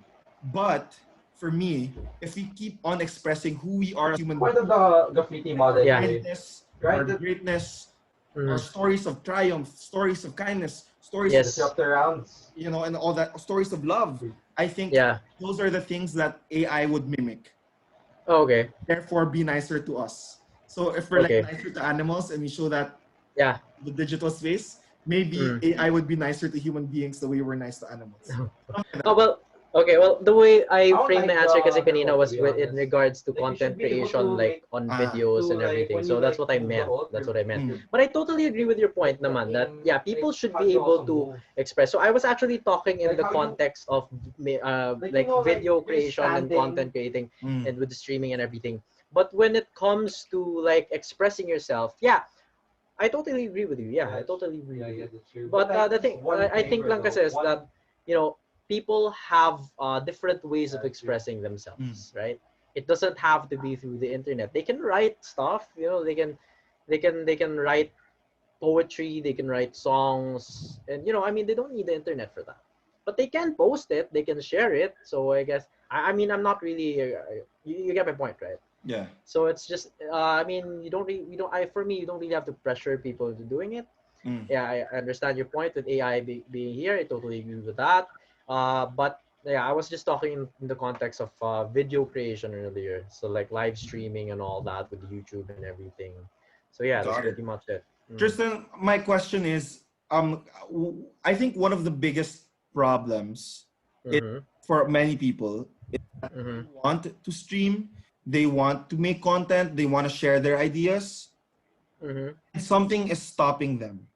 But for me, if we keep on expressing who we are as human beings, Part of the graffiti model, our greatness, our stories of triumph, stories of kindness, stories of rounds, you know, and all that, stories of love. I think those are the things that AI would mimic. Okay. Therefore, be nicer to us. So if we're like nicer to animals and we show that the digital space, maybe AI would be nicer to human beings the way we're nice to animals. Oh well. Okay, well, the way I framed my answer kasi kanina was in regards to content creation, like on videos and everything. So that's what I meant. That's what I meant. But I totally agree with your point, naman, that people should be able to express. So I was actually talking in the context of like video creation and content creating and with the streaming and everything. But when it comes to like expressing yourself, I totally agree with you. Yeah, I totally agree with you. But the thing, I think lang kasi is that, you know, people have different ways of expressing themselves, right? It doesn't have to be through the internet. They can write stuff, you know, they can write poetry, they can write songs, and you know, I mean, they don't need the internet for that. But they can post it, they can share it. So I guess I mean, I'm not really you get my point, right? Yeah. So it's just I mean, you don't for me, you don't really have to pressure people into doing it. Yeah, I understand your point with AI being here. I totally agree with that. But yeah, I was just talking in the context of video creation earlier. So like live streaming and all that with YouTube and everything. So yeah, that's pretty much it. Tristan, my question is, I think one of the biggest problems for many people is that they want to stream, they want to make content, they want to share their ideas. Something is stopping them.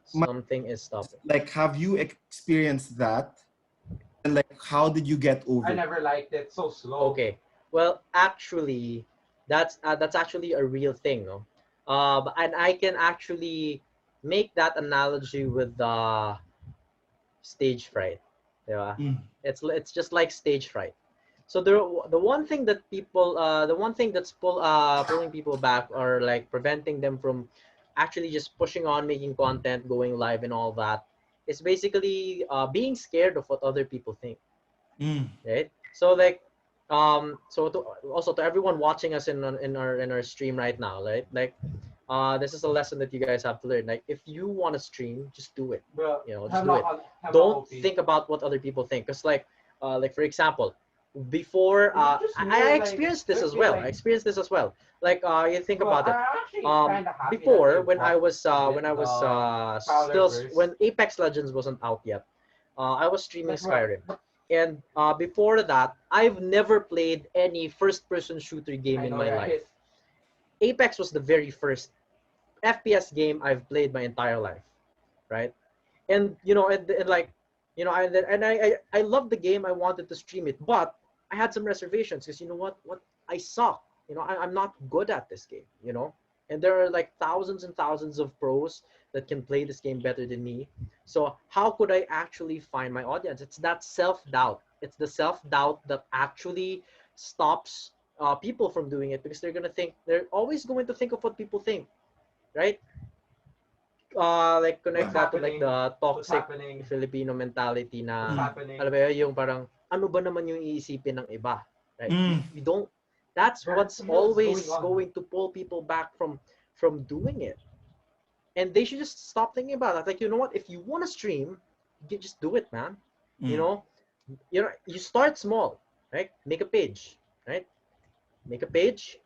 Something is stopping. Like, have you experienced that? And like, how did you get over it? I never liked it. So slow. Okay. Well, actually, that's actually a real thing, no? And I can actually make that analogy with the stage fright. Yeah. It's just like stage fright. So the one thing that people the one thing that's pulling people back, or like preventing them from actually just pushing on making content, going live and all that, is basically being scared of what other people think. Right? So like so to everyone watching us in our stream right now, right? Like this is a lesson that you guys have to learn. Like if you want to stream, just do it. You know, just do it. Don't think about what other people think. Because like for example, before I experienced this as well. I experienced this as well. Like you think about it. Before when I was still when Apex Legends wasn't out yet, I was streaming Skyrim. And before that, I've never played any first-person shooter game in my life. Apex was the very first FPS game I've played my entire life, right? And you know, and like, you know, I loved the game. I wanted to stream it, but I had some reservations because you know what I suck. You know, I'm not good at this game. You know, and there are like thousands and thousands of pros that can play this game better than me. So how could I actually find my audience? It's that self-doubt. It's the self-doubt that actually stops people from doing it because they're always going to think of what people think, right? Like connect that to like the toxic Filipino mentality na alam mo yun, yung parang ano ba naman yung iisipin ng iba, right? We don't, that's what's always going to pull people back from doing it. And they should just stop thinking about that. Like, you know what, if you want to stream, you just do it, man. You know, you start small, right? Make a page, right? Make a page.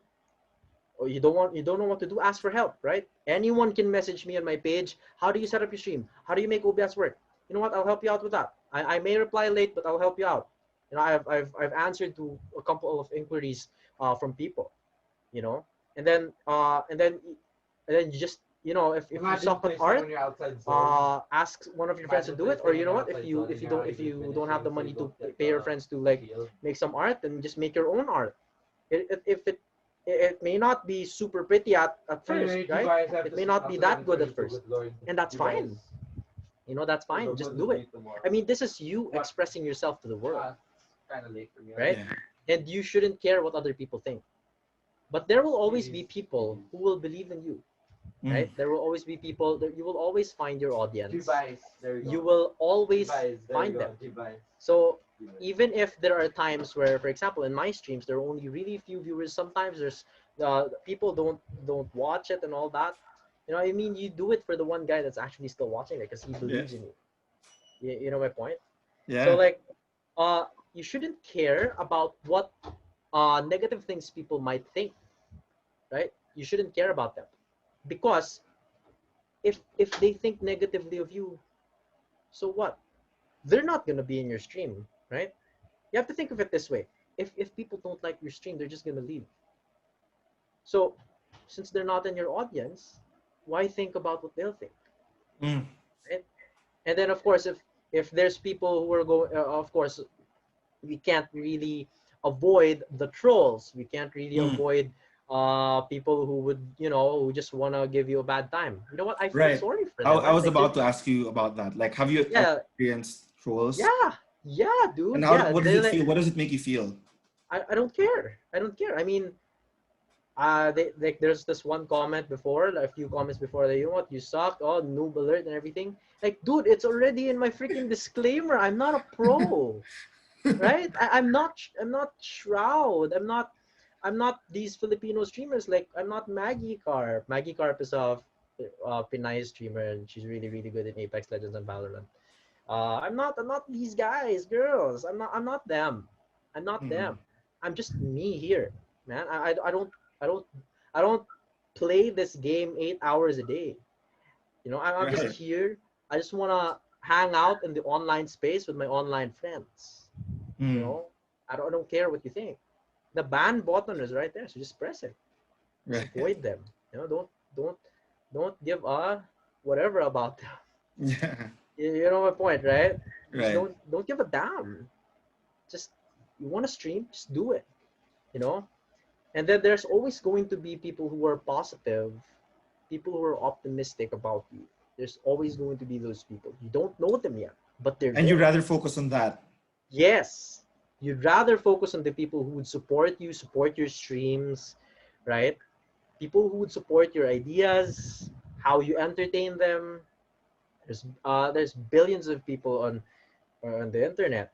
Or you don't know what to do, ask for help, right? Anyone can message me on my page. How do you set up your stream? How do you make OBS work? You know what? I'll help you out with that. I may reply late, but I'll help you out. You know, I've answered to a couple of inquiries from people, you know, and then you just, you know, if you suck at art, ask one of your friends to do it, or you know what, if you don't have the money to pay your friends to like make some art, then just make your own art. It may not be super pretty at first, right? It may not be that good at first, and that's fine. You know, that's fine. Just do it. I mean, this is you expressing yourself to the world, right? And you shouldn't care what other people think. But there will always be people who will believe in you, right? There will always be people that you will always find your audience. You will always find them. So even if there are times where, for example, in my streams, there are only really few viewers. Sometimes there's people don't watch it and all that. You know, I mean, you do it for the one guy that's actually still watching it because he believes in you. You know my point? Yeah. So like, you shouldn't care about what negative things people might think, right? You shouldn't care about them, because if they think negatively of you, so what? They're not gonna be in your stream, right? You have to think of it this way. If people don't like your stream, they're just gonna leave. So since they're not in your audience, why think about what they'll think? Right? And then of course, if there's people who are going, of course, we can't really avoid the trolls. We can't really avoid people who would, you know, who just want to give you a bad time. You know what? I feel sorry for them. I was about to ask you about that. Like, have you experienced trolls? Yeah, dude. And what does it feel? What does it make you feel? I don't care. I don't care. I mean, there's this one comment before, a few comments before that, you know what, you suck, oh, noob alert and everything. Like, dude, it's already in my freaking disclaimer. I'm not a pro. Right? I'm not Shroud. I'm not these Filipino streamers. Like, I'm not Maggie Carp. Maggie Carp is a Pinay streamer, and she's really, really good in Apex Legends and Valorant. I'm not these guys, girls. I'm not them. I'm not them. I'm just me here, man. I don't play this game 8 hours a day. You know, I'm just here. I just wanna hang out in the online space with my online friends. You know, I don't care what you think. The ban button is right there, so just press it. Just avoid them. You know, don't give a whatever about them. Yeah. You know my point, right? Right. Don't give a damn. Just, you want to stream, just do it. You know, and then there's always going to be people who are positive, people who are optimistic about you. There's always going to be those people. You don't know them yet, but they're and there. you'd rather focus on that. Yes, you'd rather focus on the people who would support you, support your streams, right? People who would support your ideas, how you entertain them. There's billions of people on the internet.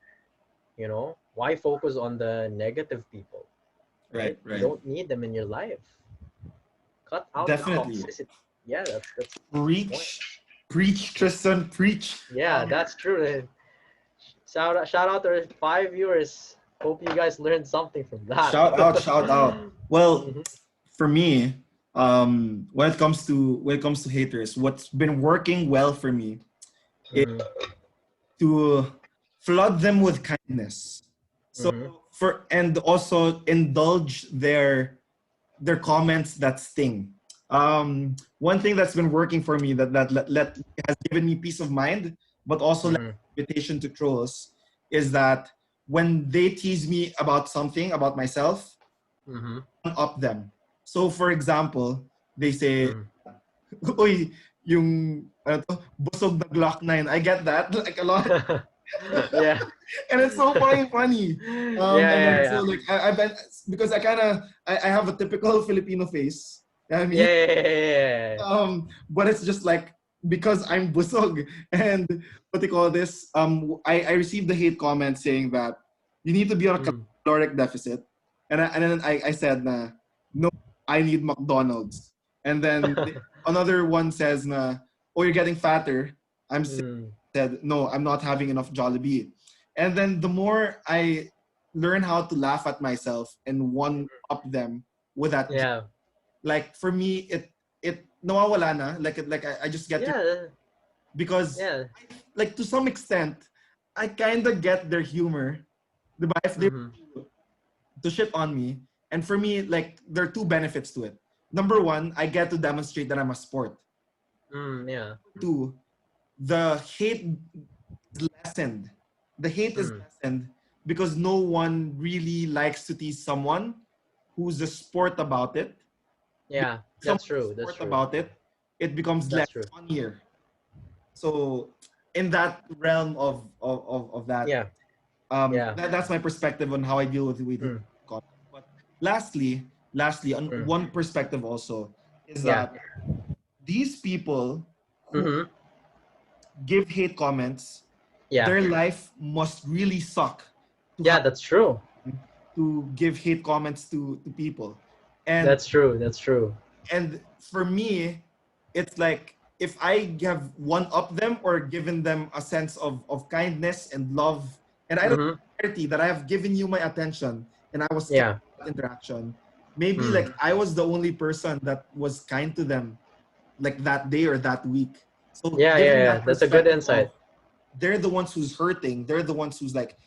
You know, why focus on the negative people? Right. You don't need them in your life. Cut out Definitely. the toxicity. Yeah, that's preach, Tristan, preach. Yeah, that's true. Shout out to our 5 viewers. Hope you guys learned something from that. Shout out. Well, for me, when it comes to haters, what's been working well for me is to flood them with kindness. So and also indulge their comments that sting. One thing that's been working for me that has given me peace of mind, but also invitation to trolls, is that when they tease me about something about myself, up them. So for example, they say, "Uy, yung ano to, busog na Glock 9." I get that like a lot. Yeah. And it's so funny. Yeah. So like I've been, because I have a typical Filipino face. You know what I mean? Yeah. But it's just like, because I'm busog, and what they call this, I received the hate comment saying that you need to be on a caloric deficit, and then I said na, no, I need McDonald's, and then another one says na, oh, you're getting fatter. I'm sick. Said, no, I'm not having enough Jollibee. And then the more I learn how to laugh at myself and one up them with that, like for me, it nawawala na, like I just get to, because like to some extent I kind of get their humor, diba? If they to shit on me, and for me, like, there are two benefits to it. Number one, I get to demonstrate that I'm a sport. Two, the hate is lessened. The hate is lessened because no one really likes to tease someone who's a sport about it. Yeah, that's true. That's true. About it, it becomes less funnier. So in that realm of that, that's my perspective on how I deal with content. But lastly, on one perspective also is that these people who give hate comments, their life must really suck. That's true. To give hate comments to people. And that's true. That's true. And for me, it's like, if I have one up them or given them a sense of kindness and love, and I don't clarity that I have given you my attention and I was interaction, maybe like I was the only person that was kind to them like that day or that week. So that's a good insight. They're the ones who's hurting. They're the ones who's like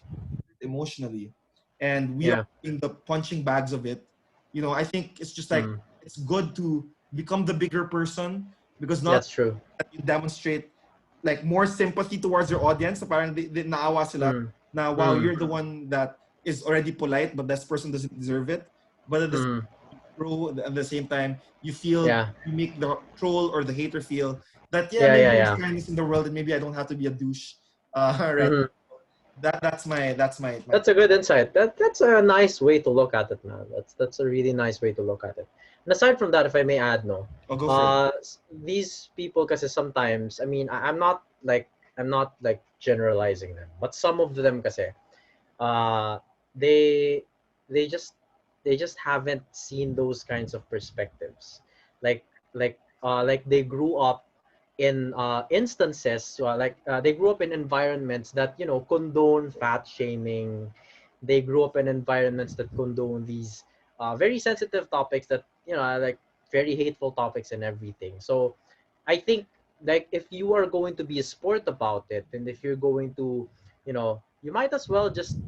emotionally, and we are in the punching bags of it. You know, I think it's just like it's good to become the bigger person, because not that's true. That you demonstrate like more sympathy towards your audience. Parang di naawa sila na, wow, you're the one that is already polite, but this person doesn't deserve it. But at the same time, you feel you make the troll or the hater feel that maybe there's kindness in the world, and maybe I don't have to be a douche. Right. That's a good insight. That's a nice way to look at it, man. That's a really nice way to look at it. And aside from that, if I may add, these people, because sometimes, I mean, I'm not like generalizing them, but some of them, kasi, they just haven't seen those kinds of perspectives, like they grew up in instances, they grew up in environments that, you know, condone fat shaming. They grew up in environments that condone these very sensitive topics, that, you know, like very hateful topics and everything. So I think, like, if you are going to be a sport about it, and if you're going to, you know, you might as well just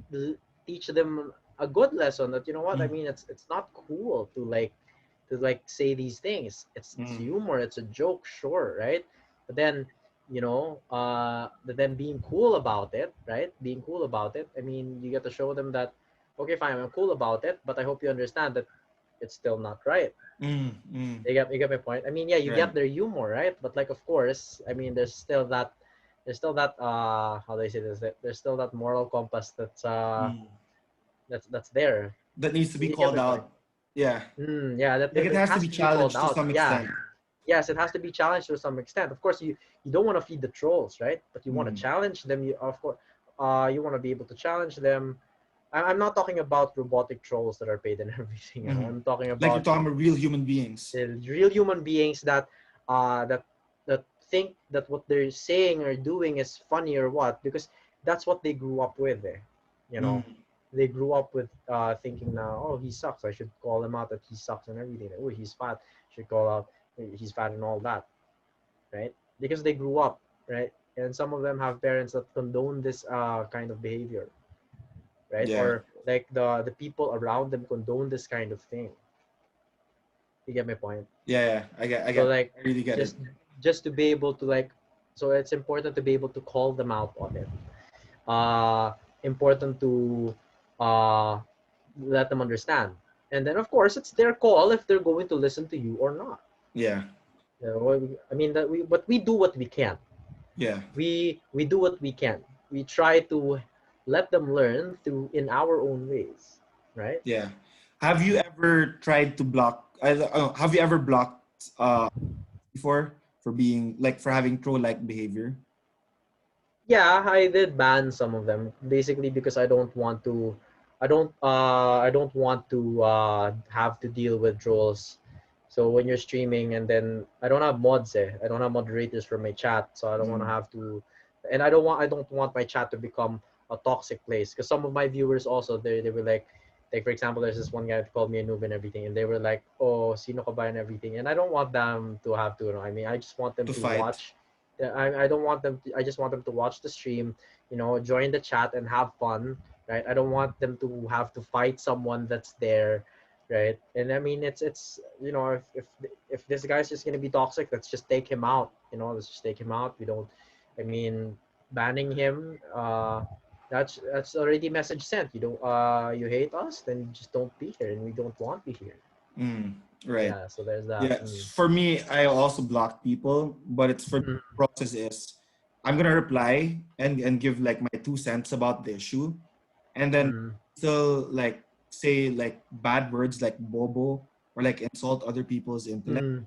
teach them a good lesson that, you know what, I mean, it's not cool to say these things. It's humor, it's a joke, sure, right? But then, you know, but then being cool about it, right? Being cool about it. I mean, you get to show them that, okay, fine, I'm cool about it, but I hope you understand that it's still not right. You get my point. I mean, yeah, you get their humor, right? But like, of course, I mean, there's still that how do I say this? There's still that moral compass that's there. That needs to be called out. Yeah. That like it has to be challenged to some extent. Yes, it has to be challenged to some extent. Of course, you don't want to feed the trolls, right? But you want to challenge them. You, of course, you want to be able to challenge them. I'm not talking about robotic trolls that are paid and everything. You know? I'm talking about, like, you're talking about real human beings. Real human beings that that think that what they're saying or doing is funny or what, because that's what they grew up with. You know, they grew up with thinking now, oh, he sucks, I should call him out that he sucks and everything. Oh, he's fat, should call out he's fat and all that, right? Because they grew up, right, and some of them have parents that condone this kind of behavior, right? Yeah. Or like the people around them condone this kind of thing. You get my point? Yeah, yeah. I So get. like I really get it. just just to be able to like, so it's important to be able to call them out on it. Uh, Important to uh let them understand, and then of course it's their call if they're going to listen to you or not. Yeah. You know, I mean that we, but we do what we can. Yeah. We do what we can. We try to let them learn through in our own ways, right? Yeah. Have you ever tried to block? Have you ever blocked before for being like for having troll-like behavior? Yeah, I did ban some of them basically because I don't want to. I don't want to have to deal with trolls. So when you're streaming and then I don't have mods, I don't have moderators for my chat, so I don't want to Mm. have to, and I don't want my chat to become a toxic place because some of my viewers also they were like for example there's this one guy that called me a noob and everything, and they were like, oh, sino ka ba and everything, and I don't want them to have to, you know, I mean I just want them To to fight. watch. Yeah, I don't want them to, I just want them to watch the stream, you know, join the chat and have fun, right? I don't want them to have to fight someone that's there, right? And I mean, it's you know, if this guy's just gonna be toxic, let's just take him out. You know, let's just take him out. We don't. I mean, banning him. That's already message sent. You don't. You hate us, then just don't be here, and we don't want you here. Mm. Right. Yeah. So there's that. Yeah. For me, I also block people, but it's for Mm. the process is I'm gonna reply and give like my 2 cents about the issue, and then Mm. still like say like bad words like bobo or like insult other people's intellect, Mm.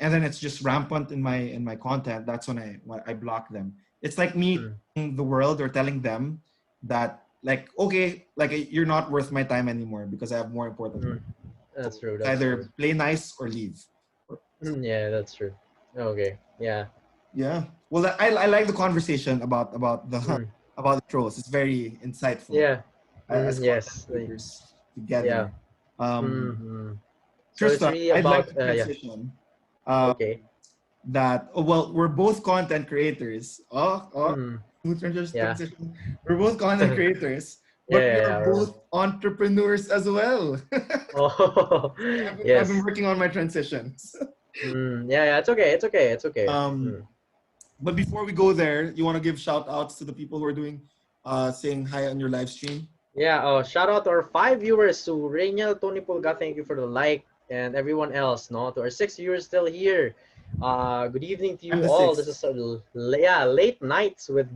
and then it's just rampant in my content. That's when I block them. It's like me Mm. telling the world or telling them that like okay, like you're not worth my time anymore because I have more important work. Mm. That's So true. it's That's true. either play nice or leave. Yeah, that's true. Okay. Yeah. Yeah. Well, I like the conversation about the Mm. about the trolls. It's very insightful Yeah. as content Yes. creators Yeah. together. Um, Mm-hmm. So it's Tristan, really I'd like about to yeah. transition. Um, Okay. that well, we're both content creators. Mm. Smooth Yeah. transition. We're both content creators, but we are Yeah. both entrepreneurs as well. Oh. I've been Yes. working on my transitions. Yeah. Yeah. It's okay. It's okay. It's okay. Um, but before we go there, you want to give shout outs to the people who are doing saying hi on your live stream? Yeah. Oh, shout out to our 5 viewers, to Rainiel, Tony Pulga. Thank you for the like, and everyone else. No, to our 6 viewers still here. Good evening to I'm you the all. This sixth. is yeah, late nights with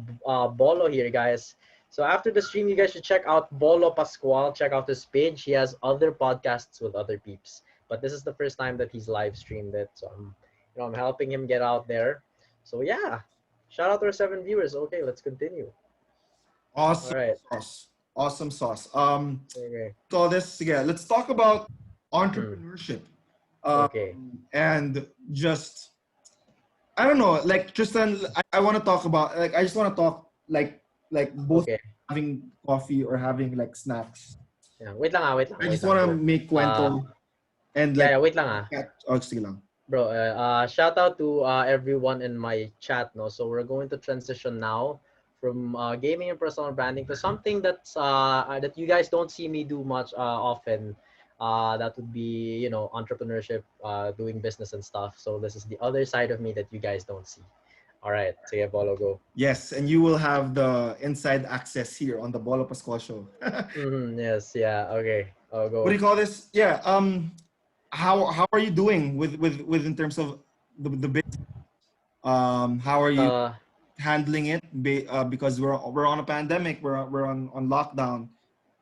Bolo here, guys. So after the stream, you guys should check out Bolo Pascual. Check out his page. He has other podcasts with other peeps, but this is the first time that he's live streamed it. So I'm helping him get out there. So yeah, shout out to our 7 viewers. Okay, let's continue. All Awesome right. sauce. Awesome sauce. Okay. So this yeah, let's talk about Mm. entrepreneurship. Um, Okay. and just I don't know, like Tristan, I want to talk about like I just want to talk like both Okay. having coffee or having like snacks. Yeah. Wait lang, I wait just lang, want to bro. make Uh, cuento and yeah, like yeah, wait lang, oh, sige lang. bro. Shout out to everyone in my chat, no. So we're going to transition now from gaming and personal branding to something that's that you guys don't see me do much often. That would be, you know, entrepreneurship, doing business and stuff. So this is the other side of me that you guys don't see. All right, sige, Bolo, go. Yes, and you will have the inside access here on the Bolo Pascual show. Yes, yeah, okay. I'll What do go. you call this? Yeah. How are you doing with in terms of the business? How are you Uh, handling it? Because we're on a pandemic. We're on lockdown.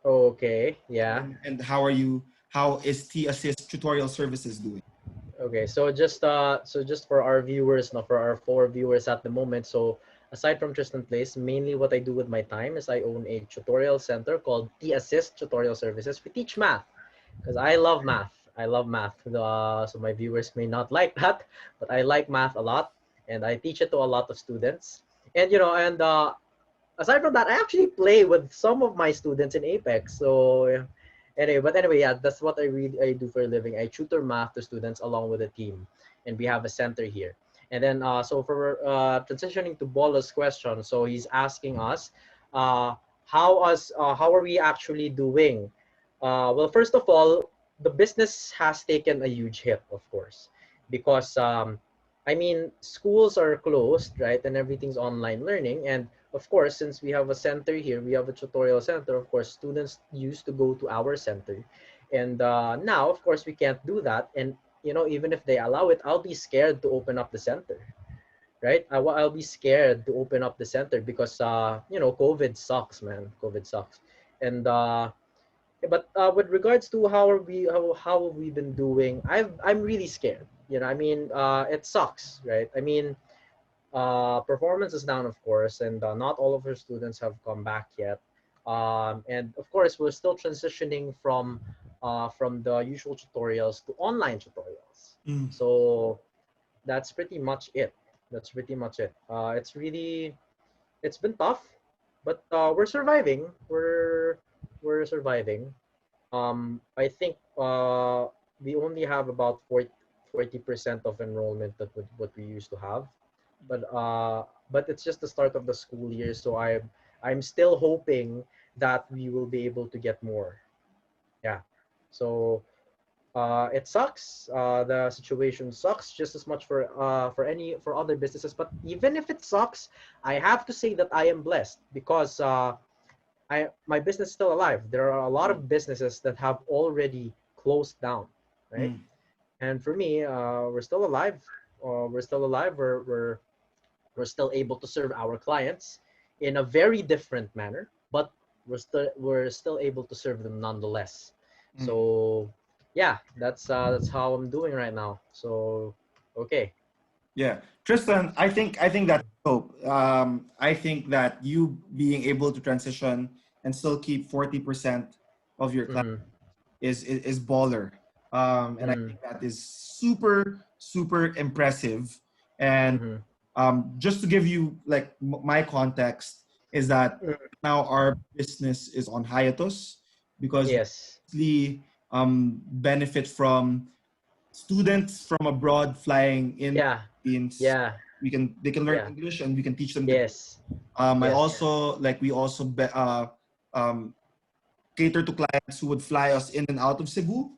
okay, yeah. And how are you? How is T Assist tutorial services doing? Okay, so just for our viewers, now for our 4 viewers at the moment. So aside from Tristan Place, mainly what I do with my time is I own a tutorial center called T Assist Tutorial Services. We teach math because I love math. I love math. So my viewers may not like that, but I like math a lot, and I teach it to a lot of students. And you know, and aside from that, I actually play with some of my students in Apex. So anyway, yeah, that's what I do for a living. I tutor math to students along with a team, and we have a center here. And then, so for transitioning to Bolo's question, so he's asking us, how are we actually doing? Well, first of all, the business has taken a huge hit, of course, because I mean, schools are closed, right, and everything's online learning. And of course, since we have a center here, we have a tutorial center. Of course, students used to go to our center, and now, of course, we can't do that. And even if they allow it, I'll be scared to open up the center, right? I'll be scared to open up the center because COVID sucks, man. COVID sucks. And but with regards to how have we been doing, I'm really scared. I mean, it sucks, right? I mean, performance is down, of course, and not all of our students have come back yet. And of course, we're still transitioning from the usual tutorials to online tutorials. So that's pretty much it. That's pretty much it. It's been tough, but we're surviving. We're surviving. I think we only have about 40% of enrollment that what we used to have, but it's just the start of the school year, so I'm still hoping that we will be able to get more. Yeah. So it sucks. The situation sucks just as much for other businesses. But even if it sucks, I have to say that I am blessed because my business is still alive. There are a lot of businesses that have already closed down, right? And for me, we're still alive. We're still alive. We're still able to serve our clients in a very different manner, but we're still able to serve them nonetheless. So yeah, that's how I'm doing right now. So okay. Yeah, Tristan, I think that's hope. I think that you being able to transition and still keep 40% of your class is baller. And I think that is super super impressive. And just to give you like my context is that now our business is on hiatus because Yes. we benefit from students from abroad flying in Yeah. Philippines. Yeah. They can learn Yeah. English and we can teach them. Yes. I Yes. also we also cater to clients who would fly us in and out of Cebu.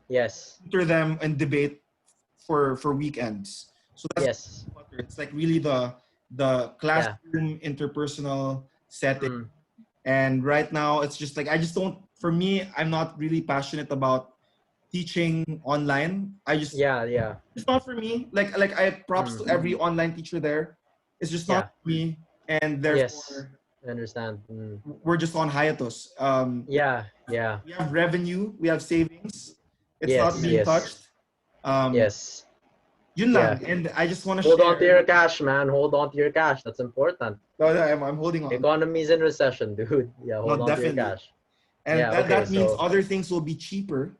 Yes. Tutor them and debate for weekends. So that's Yes. it's like really the classroom interpersonal setting. And right now it's just like I just don't. For me, I'm not really passionate about teaching online. Yeah. It's not for me. Like I props to every online teacher there. It's just not Yeah. for me, and Yes. therefore I understand. we're just on hiatus. Yeah. Yeah. We have revenue, we have savings. It's not Yes. being Yes. touched. Um, Yes. Yun Yeah. lang. And I just want to Hold on to share. your cash, man. Hold on to your cash. That's important. No, I'm holding on. Economy's in recession, dude. Yeah, hold Not on to your definitely. cash. And Yeah. Okay. that means So. other things will be cheaper,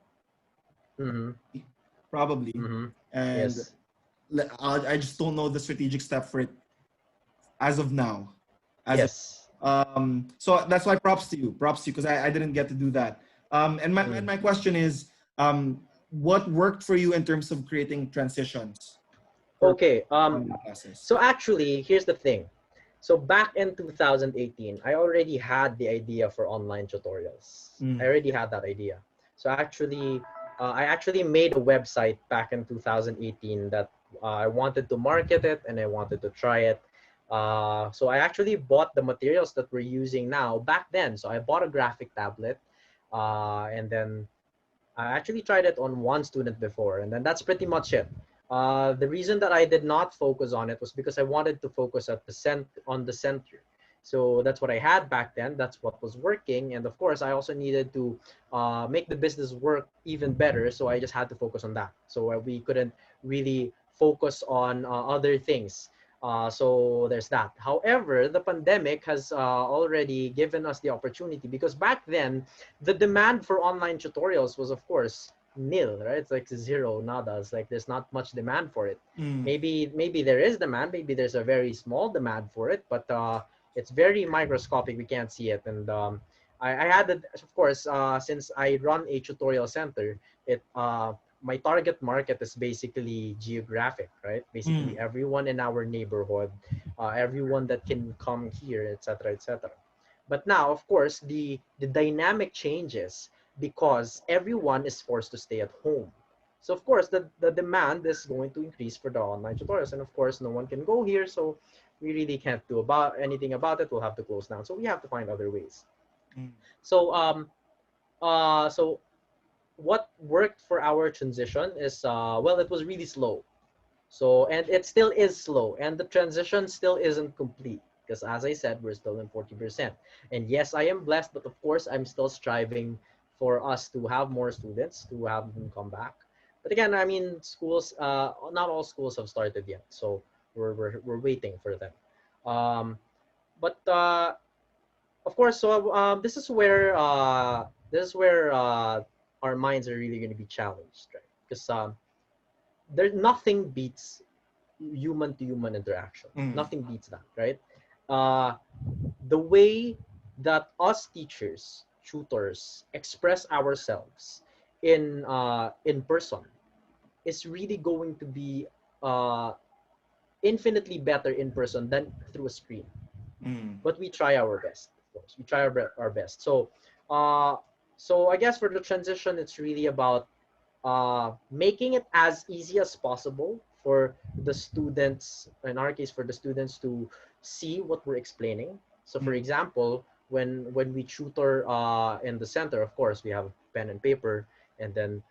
probably. And Yes. I just don't know the strategic step for it as of now. Yes. So that's why props to you because I didn't get to do that. And my question is, what worked for you in terms of creating transitions? Okay. Classes? So actually, here's the thing. So back in 2018, I already had the idea for online tutorials. I already had that idea. So actually, I actually made a website back in 2018 that I wanted to market it and I wanted to try it. So I actually bought the materials that we're using now back then. So I bought a graphic tablet, and then I actually tried it on one student before, and then that's pretty much it. The reason that I did not focus on it was because I wanted to focus on the center. So that's what I had back then. That's what was working. And of course, I also needed to make the business work even better. So I just had to focus on that. So we couldn't really focus on other things. So there's that. However, the pandemic has already given us the opportunity because back then, the demand for online tutorials was, of course, nil, right? It's like zero, nada. It's like there's not much demand for it. Maybe there is demand. Maybe there's a very small demand for it, but it's very microscopic. We can't see it. And I had, of course, since I run a tutorial center, my target market is basically geographic, right? Basically everyone in our neighborhood, everyone that can come here, etc., etc. But now, of course, the dynamic changes because everyone is forced to stay at home. So of course, the demand is going to increase for the online tutorials, and of course, no one can go here, so we really can't do about anything about it. We'll have to close down. So we have to find other ways. So so what worked for our transition is well, it was really slow. So, and it still is slow, and the transition still isn't complete because, as I said, we're still in 40%. And yes, I am blessed, but of course, I'm still striving for us to have more students, to have them come back. But again, I mean, schools, not all schools have started yet, so we're waiting for them. But of course, so this is where our minds are really going to be challenged, right? Because there's nothing beats human to human interaction. Nothing beats that, right? The way that us teachers, tutors express ourselves in person is really going to be uh, infinitely better in person than through a screen. But we try our best, of course. We try our best. So, so I guess for the transition, it's really about making it as easy as possible for the students, in our case, for the students to see what we're explaining. So for example, when we tutor in the center, of course, we have pen and paper, and then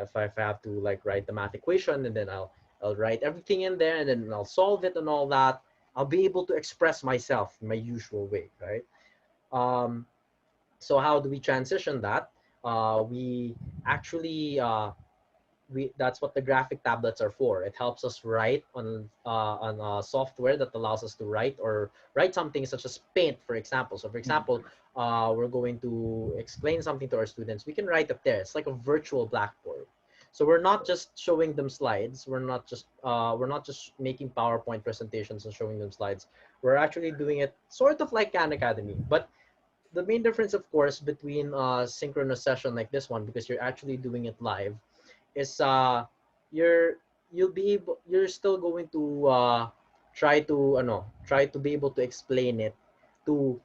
if I have to like write the math equation, and then I'll write everything in there, and then I'll solve it and all that. I'll be able to express myself in my usual way, right? Um, so how do we transition that? We actually that's what the graphic tablets are for. It helps us write on software that allows us to write or write something such as Paint, for example. So for example, we're going to explain something to our students. We can write it there. It's like a virtual blackboard. So we're not just showing them slides. We're not just making PowerPoint presentations and showing them slides. We're actually doing it sort of like Khan Academy. But the main difference, of course, between a synchronous session like this one, because you're actually doing it live, is you're still going to try to be able to explain it to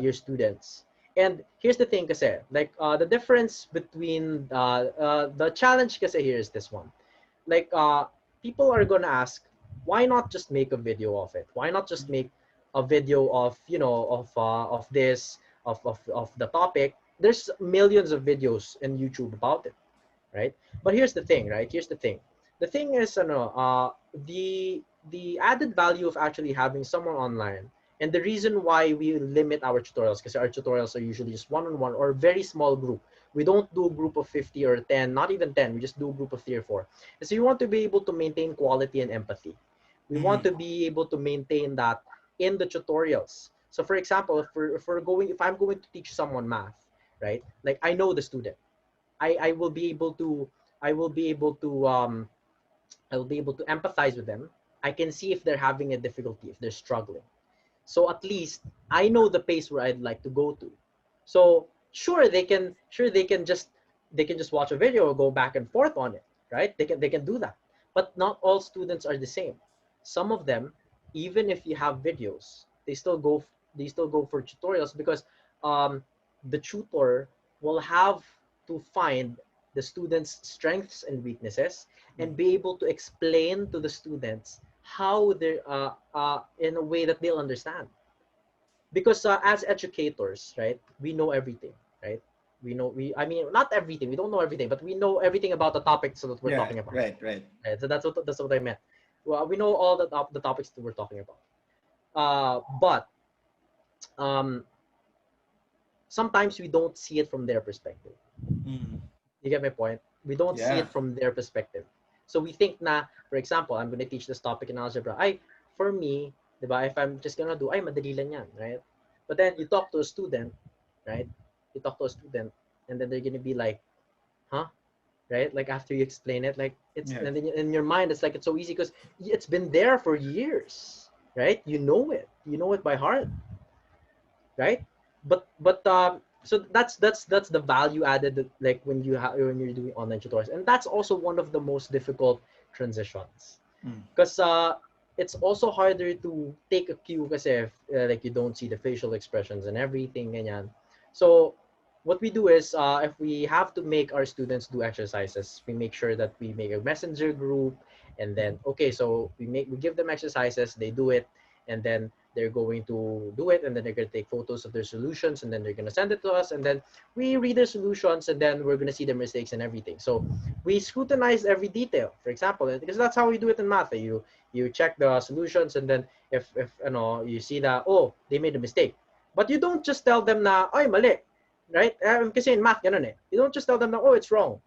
your students. And here's the thing, kasi like the difference between the challenge kasi here is this one. Like people are gonna ask, why not just make a video of it? Why not just make a video of of this of the topic? There's millions of videos in YouTube about it, right? But here's the thing, right? Here's the thing. The thing is, the added value of actually having someone online, and the reason why we limit our tutorials, because our tutorials are usually just one-on-one or very small group. We don't do a group of 50 or 10, not even 10. We just do a group of 3 or 4. And so you want to be able to maintain quality and empathy. We want to be able to maintain that in the tutorials. So for example, if I'm going to teach someone math, right? Like I know the student. I will be able to I will be able to I will be able to empathize with them. I can see if they're having a difficulty, if they're struggling. So at least I know the pace where I'd like to go to. So sure they can just watch a video or go back and forth on it, right? They can do that. But not all students are the same. Some of them, even if you have videos, they still go for tutorials because the tutor will have to find the students' strengths and weaknesses and be able to explain to the students how they're in a way that they'll understand. Because as educators, right, we know everything, right? I mean, not everything. We don't know everything, but we know everything about the topics that we're talking about. Right. Right. So that's what I meant. Well, we know all the topics that we're talking about. But um, sometimes we don't see it from their perspective. You get my point? We don't see it from their perspective. So we think na, for example, I'm going to teach this topic in algebra. For me, diba, if I'm just going to do, madali lang yan, right? But then you talk to a student, right? You talk to a student, and then they're going to be like, huh? Right? Like after you explain it, like and then in your mind, it's like, it's so easy because it's been there for years, right? You know it by heart, right? But So that's the value added that, like when you're doing online tutorials, and that's also one of the most difficult transitions because it's also harder to take a cue because if like you don't see the facial expressions and everything ganyan. So what we do is if we have to make our students do exercises, we make sure that we make a messenger group, and then okay, so we give them exercises, they do it, and then they're going to do it, and then they're going to take photos of their solutions, and then they're going to send it to us, and then we read their solutions, and then we're going to see their mistakes and everything. So we scrutinize every detail, for example, because that's how we do it in math. You check the solutions, and then if you know you see that, oh, they made a mistake, but you don't just tell them na ay mali, right? Kasi in math ganun eh. You don't just tell them na oh, it's wrong.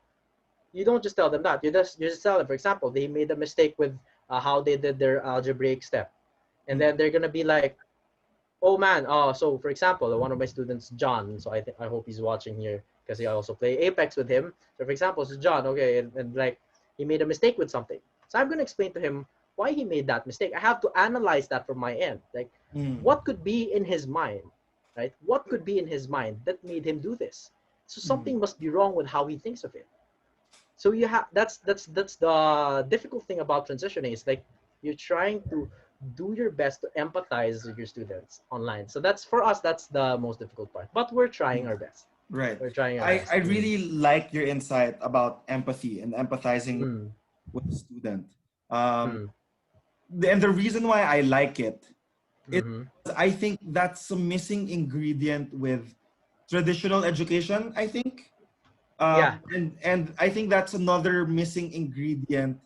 You don't just tell them that. You just tell them, for example, they made a mistake with how they did their algebraic step, and then they're gonna be like, oh man, so for example, one of my students, John, so I hope he's watching here because I also play Apex with him. So for example, so John, okay, and like he made a mistake with something. So I'm gonna explain to him why he made that mistake. I have to analyze that from my end. Like what could be in his mind, right? What could be in his mind that made him do this? So something must be wrong with how he thinks of it. So you have that's the difficult thing about transitioning is like you're trying to do your best to empathize with your students online. So that's for us, that's the most difficult part. But we're trying our best. Right. We're trying our best. I really like your insight about empathy and empathizing with the student. And the reason why I like it is I think that's a missing ingredient with traditional education, I think. Yeah. And I think that's another missing ingredient.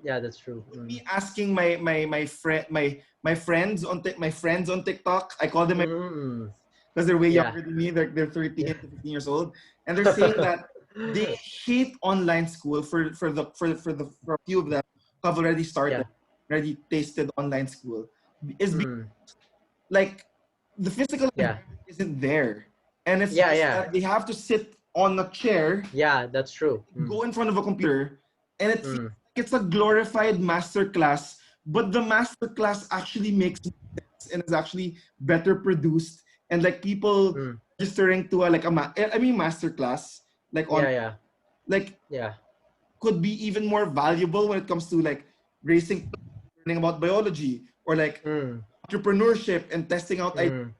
Yeah, that's true. Me asking my friends on TikTok, I call them because they're way younger than me. They're 13 to 15 years old, and they're saying that they hate online school for a few of them who have already started, already tasted online school. Is because, like the physical environment isn't there, and it's just that they have to sit on a chair. Yeah, that's true. Go in front of a computer, and it feels like it's a glorified master class, but the master class actually makes sense and is actually better produced, and like people registering to master class like on could be even more valuable when it comes to like racing, learning about biology, or like entrepreneurship and testing out ideas,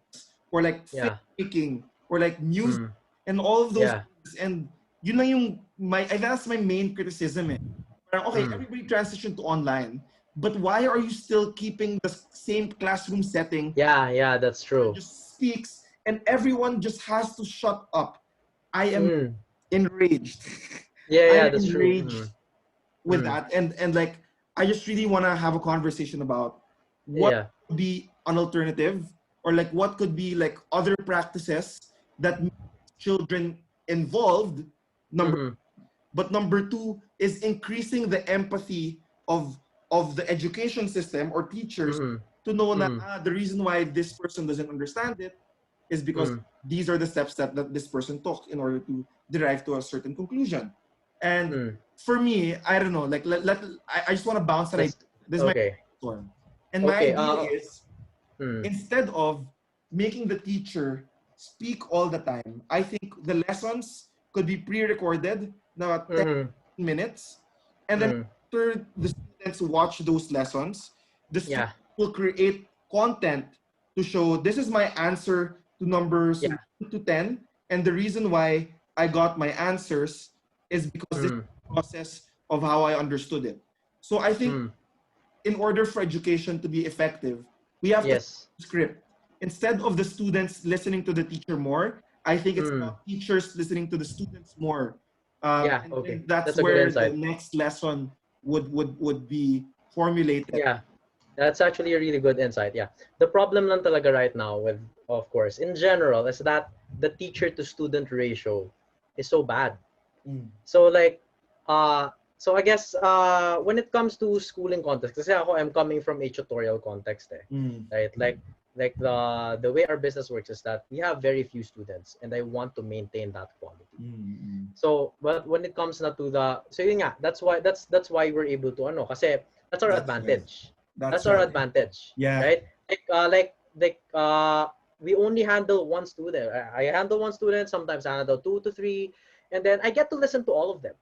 or like filmmaking, or like news and all of those things. And yun lang yung that's my main criticism eh. Parang, okay, everybody transitioned to online, but why are you still keeping the same classroom setting? Yeah, that's true. Just speaks and everyone just has to shut up. I am enraged. Yeah, that's true. Enraged with that, and like I just really want to have a conversation about what could be an alternative, or like what could be like other practices that make children involved. But number two is increasing the empathy of the education system or teachers to know that the reason why this person doesn't understand it is because these are the steps that this person took in order to derive to a certain conclusion. And for me, I don't know, like I just want to bounce that. This is my one. And my idea is instead of making the teacher speak all the time, I think the lessons could be pre-recorded now at 10 minutes, and then after the students watch those lessons, the students will create content to show this is my answer to numbers 1 to 10, and the reason why I got my answers is because this is the process of how I understood it. So I think in order for education to be effective, we have to script. Instead of the students listening to the teacher more, I think it's about teachers listening to the students more. And that's where the next lesson would be formulated. Yeah, that's actually a really good insight. Yeah, the problem lang talaga right now with, of course, in general, is that the teacher to student ratio is so bad. So like, so I guess when it comes to schooling context, kasi ako, I'm coming from a tutorial context, right? Like the way our business works is that we have very few students, and I want to maintain that quality. So, but when it comes na to so yun nga, that's why we're able to kasi that's our advantage. That's our advantage. Yeah. Right? Like we only handle one student. I handle one student, sometimes I handle 2 to 3, and then I get to listen to all of them.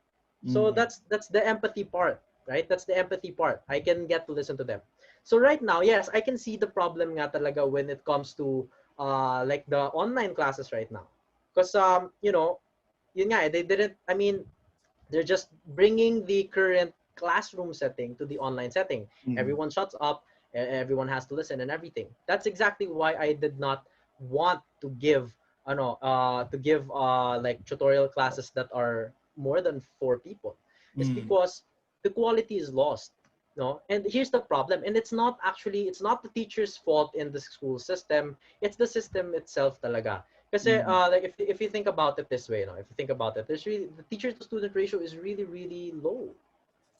So that's the empathy part, right? That's the empathy part. I can get to listen to them. So right now, yes, I can see the problem nga talaga when it comes to like the online classes right now. Because you know, yun nga, they didn't, I mean, they're just bringing the current classroom setting to the online setting. Everyone shuts up, everyone has to listen and everything. That's exactly why I did not want to give like tutorial classes that are more than 4 people. It's because the quality is lost. No, and here's the problem. And it's not the teacher's fault in the school system. It's the system itself talaga. Kasi like if you think about it this way, you know, if you think about it, there's really the teacher to student ratio is really really low,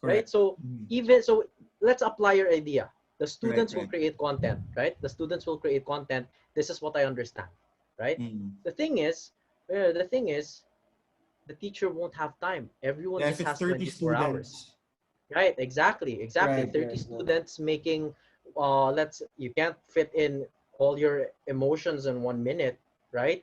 right? So even so, let's apply your idea. The students will create content, right? The students will create content. This is what I understand, right? The thing is, the teacher won't have time. Everyone if just it's has 30 24 hours. students. Right, exactly. 30 students making you can't fit in all your emotions in 1 minute, right?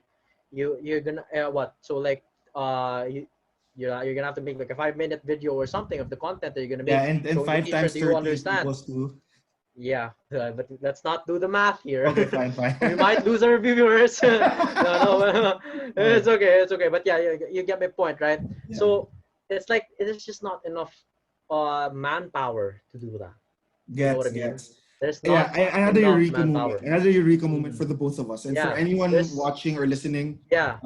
You're gonna what? So like you're gonna have to make like a 5 minute video or something of the content that you're gonna Yeah, make, and showing the 5 teacher, times do you 30 understand? equals to. Yeah, but let's not do the math here. Okay, fine. We might lose our viewers. No, no, Alright. it's okay. But yeah, you get my point, right? Yeah. So it's like it is just not enough manpower to do that. You know what I mean? Gets. There's Yeah, not another enough Eureka moment. manpower. Another Eureka moment for the both of us. And for Yeah, anyone there's watching or listening, yeah,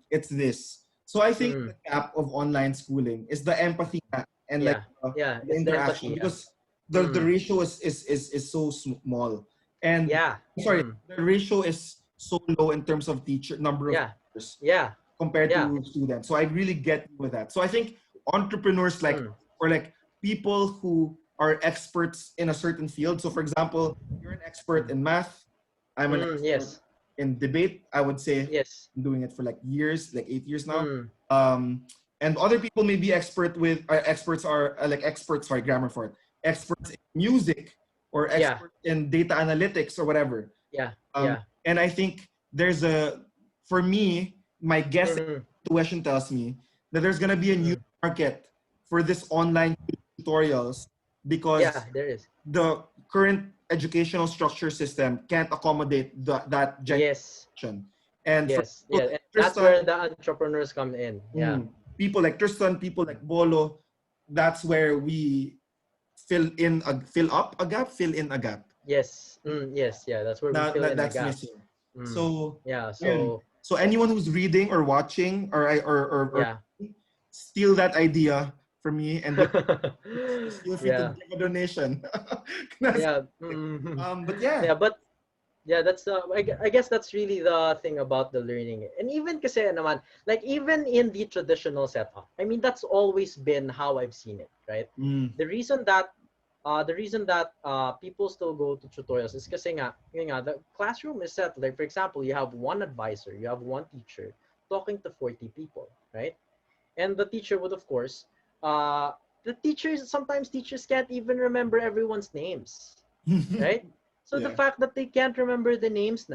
it's this. So I think the gap of online schooling is the empathy and like yeah. the It's the interaction, empathy. Yeah, because the ratio is so small. And yeah, sorry, the ratio is so low in terms of number of yeah, teachers yeah, compared yeah. to students. So I really get with that. So I think entrepreneurs like or like people who are experts in a certain field. So for example, you're an expert in math. I'm an expert Yes, in debate. I would say yes. I'm doing it for like years, like 8 years now. And other people may be experts, sorry, grammar for it, experts in music or Yeah, experts in data analytics or whatever. yeah, yeah. And I think for me, my guess intuition tells me that there's gonna be a new market for this online tutorials Yeah, because there is. the current educational structure system can't accommodate that Yes, generation. And for yes, people yeah. like And that's Tristan, where the entrepreneurs come in. Yeah. people like Tristan, people like Bolo, that's where we fill in a gap. Yes. Yes. Yeah. That's where we Now fill in the that's gap. missing. So Yeah. yun. So So anyone who's reading or watching or yeah. steal that idea from me and just feel free to Yeah. give a donation. Yeah. But yeah. Yeah. But yeah, that's I guess that's really the thing about the learning. And even kasi naman, like even in the traditional setup, I mean that's always been how I've seen it, right? The reason that people still go to tutorials is kasi nga, yun nga, the classroom is set, like for example, you have one advisor, you have one teacher talking to 40 people, right? And the teacher would, of course, sometimes teachers can't even remember everyone's names, right? So the Yeah. fact that they can't remember the names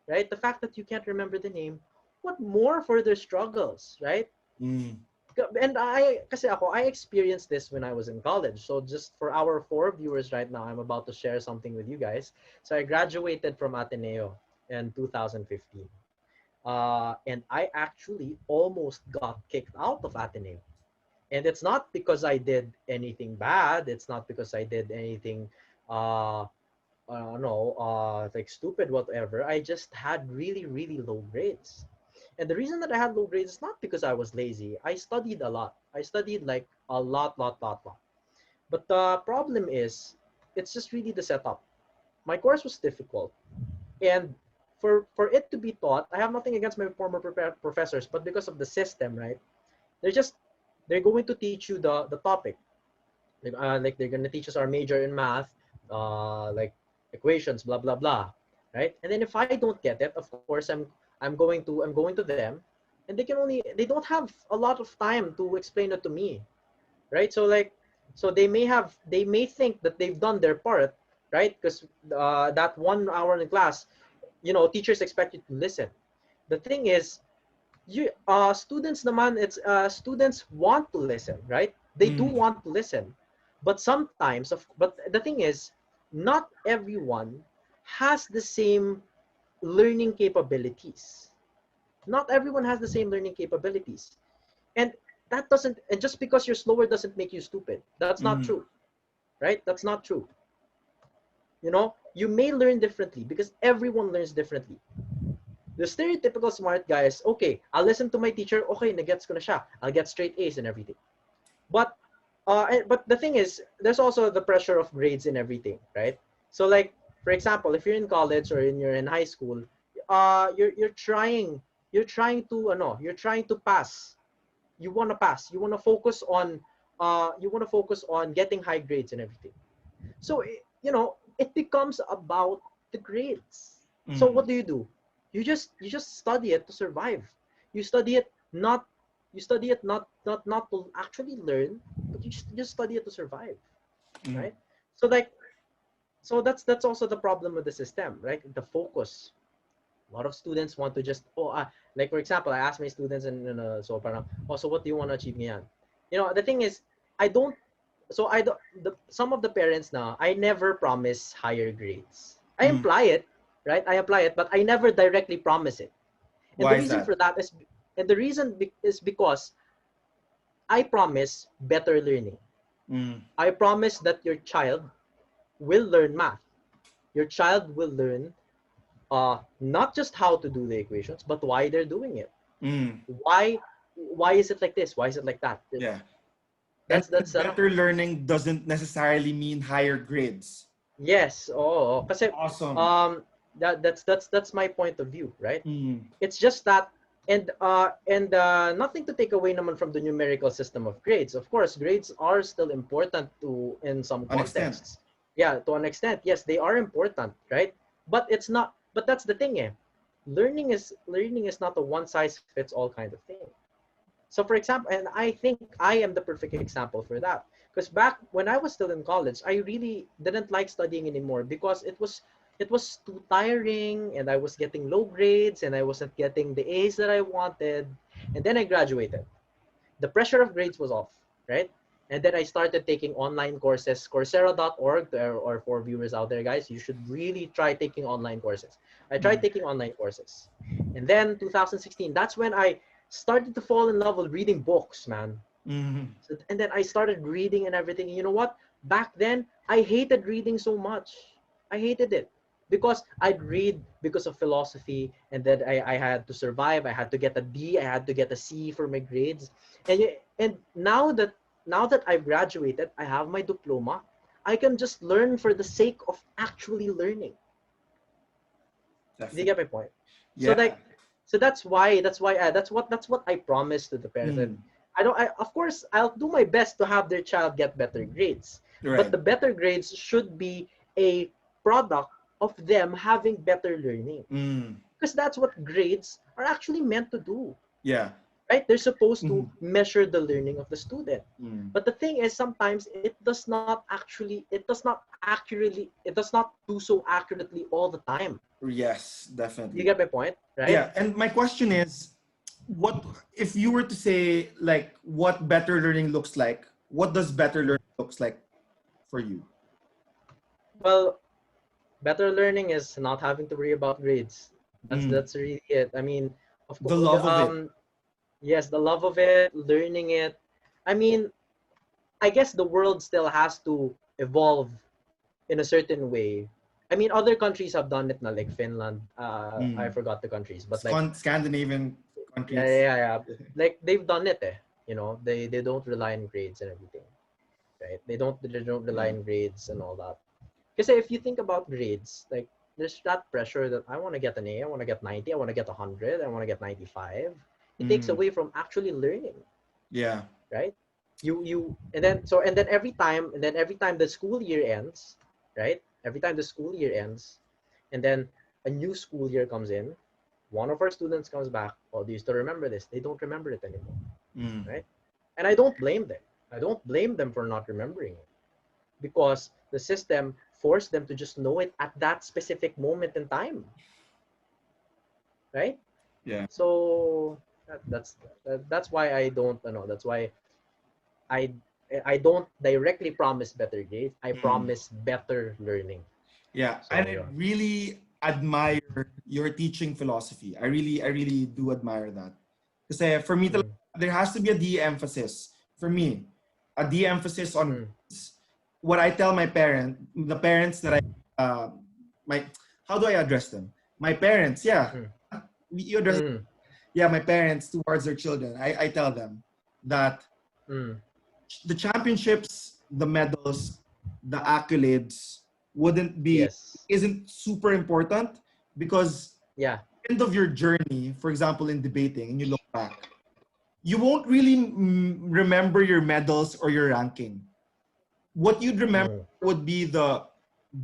right? The fact that you can't remember the name, what more for their struggles, right? And I experienced this when I was in college. So just for our 4 viewers right now, I'm about to share something with you guys. So I graduated from Ateneo in 2015. And I actually almost got kicked out of Ateneo. And it's not because I did anything bad. It's not because I did anything, like stupid, whatever. I just had really, really low grades. And the reason that I had low grades is not because I was lazy. I studied a lot. I studied like a lot. But the problem is, it's just really the setup. My course was difficult. And for it to be taught, I have nothing against my former professors, but because of the system, right? They're going to teach you the topic. Like they're going to teach us our major in math, like equations, blah blah blah, right? And then if I don't get it, of course I'm going to them, and they don't have a lot of time to explain it to me, right? So like, so they may think that they've done their part, right? Because that 1 hour in class, teachers expect you to listen. The thing is, students naman, students want to listen, right? They do want to listen, but sometimes, but the thing is, not everyone has the same learning capabilities. Not everyone has the same learning capabilities, and that doesn't. And just because you're slower doesn't make you stupid. That's not true, right? That's not true. You may learn differently because everyone learns differently. The stereotypical smart guy is, okay, I'll listen to my teacher, okay, nagets ko na siya. I'll get straight A's and everything. But the thing is, there's also the pressure of grades and everything, right? So like, for example, if you're in college or you're in high school, you're trying to pass. You want to pass. You want to focus on getting high grades and everything. So it becomes about the grades. So what do? You just study it to survive. You study it not not to actually learn, but you just study it to survive, right? So like that's also the problem with the system, right? The focus. A lot of students want to just like for example, I asked my students and so parang, so what do you want to achieve ngayon? The thing is, I don't so I don't some of the parents now, I never promise higher grades. I imply it, right? I apply it, but I never directly promise it. And Why the is reason that? for that is because I promise better learning. I promise that your child will learn math. Your child will learn not just how to do the equations, but why they're doing it. Why is it like this? Why is it like that? Yeah. And That's better learning doesn't necessarily mean higher grades. yes. Kasi Awesome. that's my point of view, right? It's just that, and nothing to take away naman from the numerical system of grades. Of course, grades are still important in some An extent. contexts. Yeah, to an extent, yes, they are important, right? But it's not. But that's the thing, eh. Learning is not a one size fits all kind of thing. So for example, and I think I am the perfect example for that. Because back when I was still in college, I really didn't like studying anymore because it was too tiring and I was getting low grades and I wasn't getting the A's that I wanted. And then I graduated. The pressure of grades was off, right? And then I started taking online courses, Coursera.org, or for viewers out there, guys, you should really try taking online courses. I tried taking online courses. And then 2016, that's when I started to fall in love with reading books, man. So, and then I started reading and everything. And you know what? Back then, I hated reading so much. I hated it because I'd read because of philosophy, and then I had to survive. I had to get a D. I had to get a C for my grades. And now that I've graduated, I have my diploma. I can just learn for the sake of actually learning. Do you get my point? Yeah. So that's what I promised to the parents. And of course I'll do my best to have their child get better grades. Right. But the better grades should be a product of them having better learning. Because that's what grades are actually meant to do. Yeah. Right? They're supposed to measure the learning of the student. But the thing is, sometimes it does not do so accurately all the time. Yes, definitely. You get my point, right? Yeah, and my question is, what if you were to say like what better learning looks like? What does better learning looks like for you? Well, better learning is not having to worry about grades. That's really it. I mean, of course, the love of it. Yes, the love of it, learning it. I mean, I guess the world still has to evolve in a certain way. I mean, other countries have done it now, like Finland. I forgot the countries, but like Scandinavian countries. yeah. Like they've done it. They don't rely on grades and everything, right? They don't rely on grades and all that. Because if you think about grades, like there's that pressure that I want to get an A, I want to get 90, I want to get 100, I want to get 95. It takes away from actually learning. Yeah. Right? And then every time the school year ends, right? Every time the school year ends, and then a new school year comes in, one of our students comes back. Oh, do you still remember this? They don't remember it anymore. Right? And I don't blame them. I don't blame them for not remembering it. Because the system forced them to just know it at that specific moment in time. right? Yeah. So that's why I don't know. That's why I I don't directly promise better grades. I promise better learning. Yeah, So and I yeah. really admire your teaching philosophy. I really do admire that. Because for me, Mm, there has to be a de-emphasis. For me, a de-emphasis on mm, what I tell the parents that my, how do I address them? My parents, yeah. mm, You address, mm, yeah, my parents towards their children. I tell them that mm. the championships, the medals, the accolades Yes. isn't super important because Yeah. end of your journey, for example, in debating, and you look back, you won't really remember your medals or your ranking. What you'd remember Mm, would be the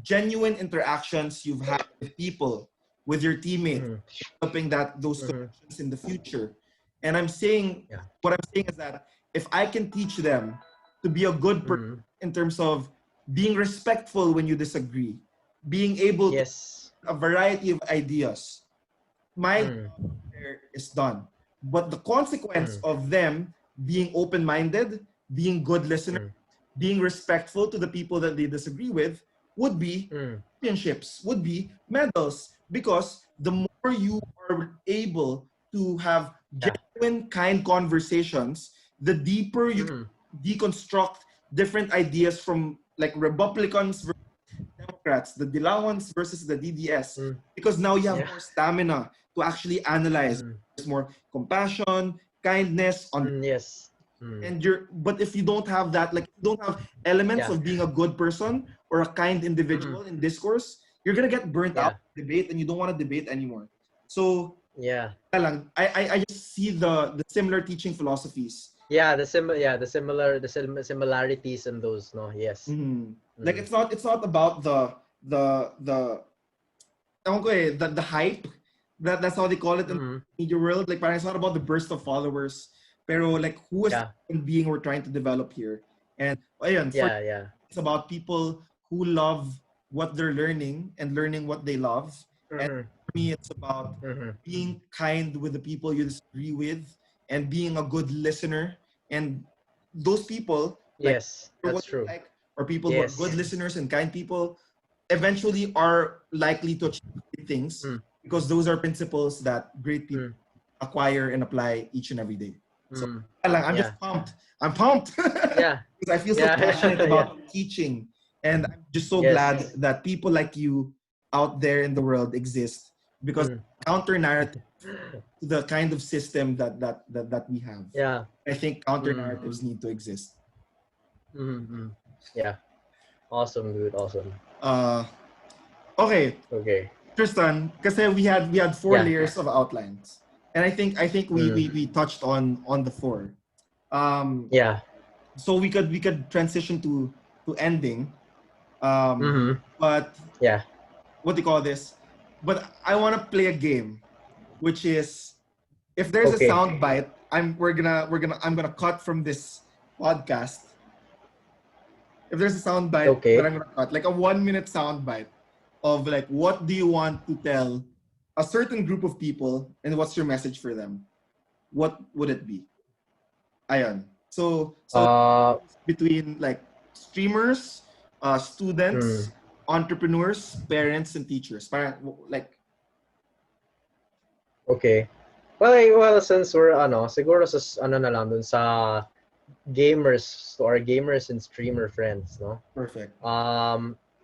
genuine interactions you've had with people, with your teammates, mm, developing those mm. connections in the future. And I'm saying, Yeah. what I'm saying is that if I can teach them to be a good person Mm. in terms of being respectful when you disagree, being able to Yes. a variety of ideas, my Mm, there is done. But the consequence mm, of them being open-minded, being good listeners, mm, being respectful to the people that they disagree with would be mm. championships, would be medals. Because the more you are able to have Yeah. genuine, kind conversations, the deeper you Mm, deconstruct different ideas from like Republicans versus Democrats, the Dilawans versus the DDS, mm. because now you have Yeah. more stamina to actually analyze. Mm, There's more compassion, kindness on, yes. Mm, and but if you don't have that, like you don't have elements yeah. of being a good person or a kind Mm, individual in discourse, you're gonna get burnt out yeah. in debate and you don't want to debate anymore. So Yeah. I just see the similar teaching philosophies. Yeah. The similarities in those. No. Yes. Mhm. Like Mm, it's not about the ewan ko the hype. That's how they call it in the mm, media world. Like, parang it's not about the burst of followers, pero like who is the yeah. human being we're trying to develop here. And ayun, for Yeah. Yeah. it's about people who love what they're learning and learning what they love. And Mm-hmm. for me, it's about Mm-hmm. being kind with the people you disagree with and being a good listener. And those people, like Yes. what That's you true. like, or people who are good Yes. listeners and kind people, eventually are likely to achieve great things Mm, because those are principles that great people mm, acquire and apply each and every day. So mm. I'm just Yeah. pumped. I'm pumped Yeah. because I feel so Yeah. passionate Yeah. about teaching, and I'm just so glad Yes. that people like you out there in the world exist because Mm. counter narrative to the kind of system that we have. Yeah. I think counter Mm. narratives need to exist. Mm-hmm. Yeah. Awesome, dude. Awesome. Uh, okay, Okay. Tristan, because we had four Yeah. layers of outlines, and I think Mm. we touched on the four. Um, Yeah. so we could transition to ending. Um, Mm-hmm. but Yeah. what do you call this? But I want to play a game, which is if there's a Okay. sound bite, I'm gonna cut from this podcast. If there's a sound bite that Okay. I'm gonna cut, like a 1 minute sound bite of like what do you want to tell a certain group of people and what's your message for them? What would it be? Ayan. So Uh. between like streamers, Mm. students, entrepreneurs, parents, and teachers. Like Okay. Well, since we're siguro ano na lang dun sa gamers or gamers and streamer friends, no? perfect.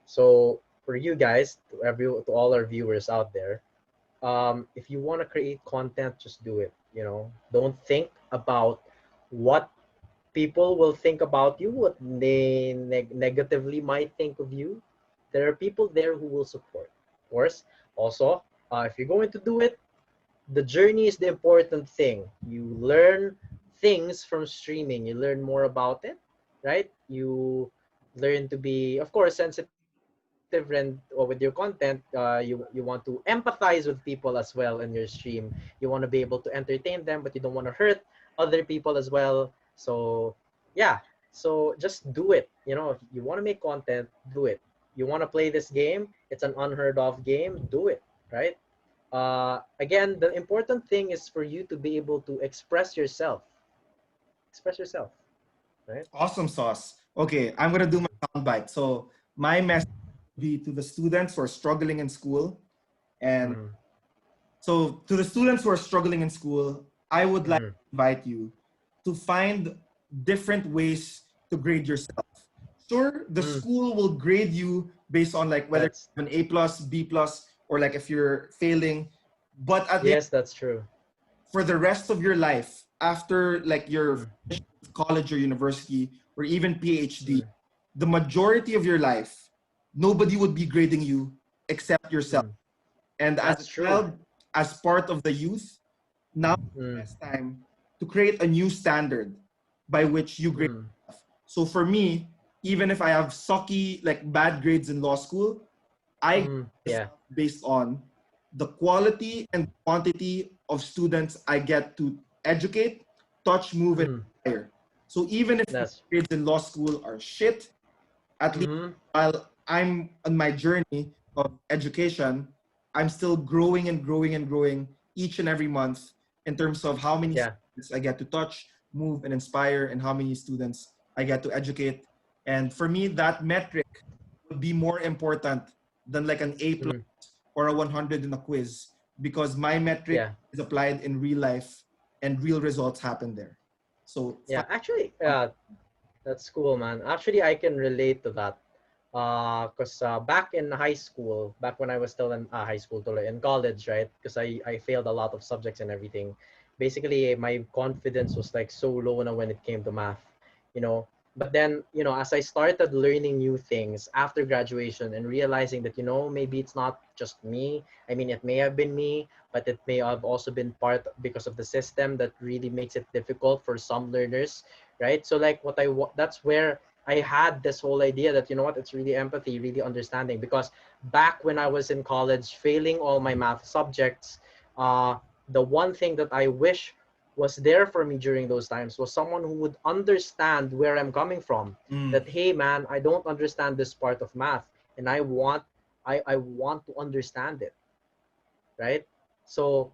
So for you guys, to all our viewers out there, if you want to create content, just do it. Don't think about what people will think about you, what they negatively might think of you. There are people there who will support. Of course, also, if you're going to do it, the journey is the important thing. You learn things from streaming. You learn more about it, right? You learn to be, of course, sensitive and or with your content. You want to empathize with people as well in your stream. You want to be able to entertain them, but you don't want to hurt other people as well. So yeah, so just do it. If you want to make content, do it. You want to play this game? It's an unheard of game. Do it, right? again, the important thing is for you to be able to express yourself. Express yourself, right? Awesome sauce. Okay, I'm gonna do my soundbite. So my message would be to the students who are struggling in school, and so to the students who are struggling in school, I would like to invite you to find different ways to grade yourself. Sure, the school will grade you based on like whether That's, you have an A plus, B plus, or like if you're failing. But at the yes, that's true. for the rest of your life, after like your college or university or even PhD, the majority of your life, nobody would be grading you except yourself. And as a That's true. child, as part of the youth, now is the best time to create a new standard by which you grade yourself. So for me, even if I have sucky, like bad grades in law school, I grade myself based on the quality and quantity of students I get to educate, touch, move, and inspire. So even if my grades in law school are shit, at least while I'm on my journey of education, I'm still growing and growing and growing each and every month in terms of how many students I get to touch, move, and inspire, and how many students I get to educate. And for me, that metric would be more important than like an A plus or a 100 in a quiz, because my metric is applied in real life and real results happen there. So yeah, actually, that's cool, man. Actually, I can relate to that. Because back in high school, back when I was still in high school, in college, right? Because I failed a lot of subjects and everything. Basically, my confidence was like so low now when it came to math, you know. But then, you know, as I started learning new things after graduation and realizing that, you know, maybe it's not just me. I mean, it may have been me, but it may have also been part because of the system that really makes it difficult for some learners, right? So like that's where I had this whole idea that, you know what, it's really empathy, really understanding. Because back when I was in college, failing all my math subjects, the one thing that I wish was there for me during those times was someone who would understand where I'm coming from. That, hey man, I don't understand this part of math, and I want to understand it, right? So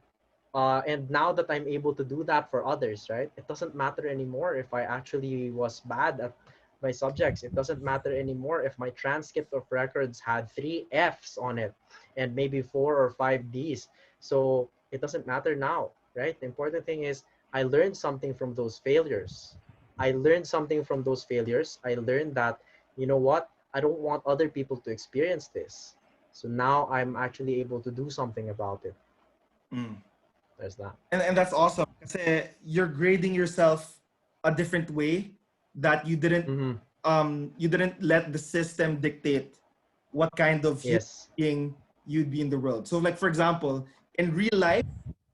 and now that I'm able to do that for others, right, it doesn't matter anymore if I actually was bad at my subjects. It doesn't matter anymore if my transcript of records had 3 F's on it and maybe 4 or 5 D's. So it doesn't matter now, right? The important thing is I learned something from those failures. I learned something from those failures. I learned that, you know what, I don't want other people to experience this. So now I'm actually able to do something about it. There's that. And that's awesome. Kasi you're grading yourself a different way that you didn't you didn't let the system dictate what kind of human being you'd be in the world. So like for example, in real life,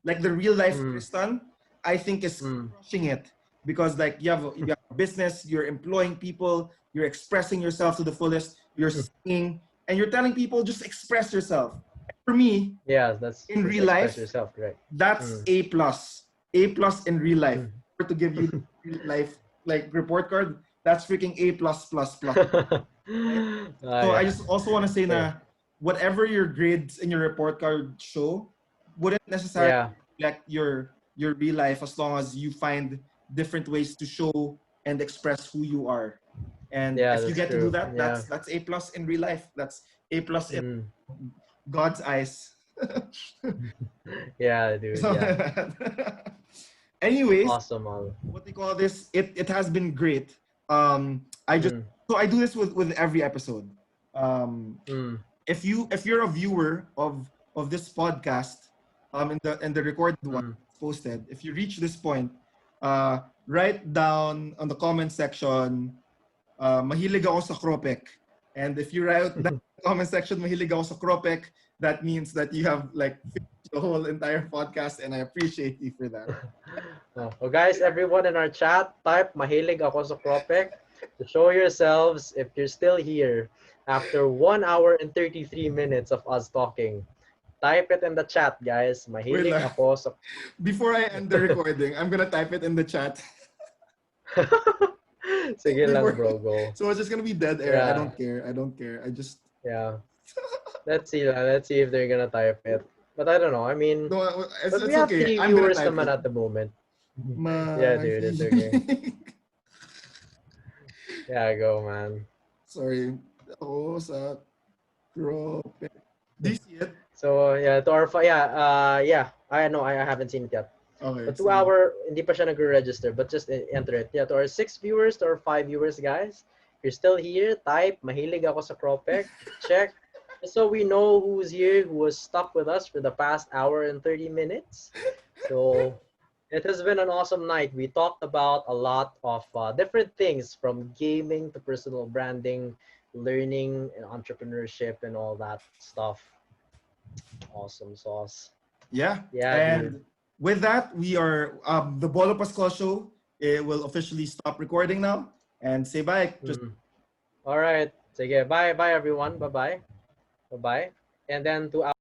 like the real life Tristan, I think is crushing it because like you have a business, you're employing people, you're expressing yourself to the fullest, you're singing, and you're telling people just express yourself. For me, that's in real life, yourself, right? That's A plus. A plus in real life. To give you real life like report card, that's freaking A plus plus plus. So I just also want to say that whatever your grades in your report card show wouldn't necessarily reflect your real life as long as you find different ways to show and express who you are. And if you get to do that, that's A plus in real life. That's A plus in God's eyes. Yeah, dude. Yeah. Anyways, awesome. What we call this? It has been great. I do this with every episode. If you're a viewer of this podcast, in the recorded one posted, if you reach this point, write down on the comment section, mahilig ako sa kropek. And if you write that comment section, mahilig ako sa kropek, that means that you have like finished the whole entire podcast, and I appreciate you for that. Well, guys, everyone in our chat, type mahilig ako sa kropek to show yourselves if you're still here after 1 hour and 33 minutes of us talking. Type it in the chat, guys. Mahilig ako sa... Before I end the recording, I'm gonna type it in the chat. Sige lang, bro, go. So it's just gonna be dead air. I don't care. I just... Yeah. Let's see if they're gonna type it. But I don't know. I mean, No, but we it's have okay. 3 I'm gonna viewers type naman it. at the moment. Yeah, dude, it's okay. Yeah, go, man. Sorry. Oh, sa group. Do you see it? So yeah, to our yeah. I know I haven't seen it yet. Okay. But 2 hour, hindi pa siya nag-register, but just enter it. Yeah, to our 6 viewers, to our 5 viewers, guys. If you're still here, type, mahilig ako sa Cropec. Check. Just so we know who's here, who was stuck with us for the past hour and 30 minutes. So it has been an awesome night. We talked about a lot of different things, from gaming to personal branding, learning and entrepreneurship and all that stuff. Awesome sauce. Yeah. Yeah, And dude. with that, we are the Bolo Pascual show. It will officially stop recording now and say bye. All right. Sige. Bye, everyone. Bye-bye. Bye-bye. And then to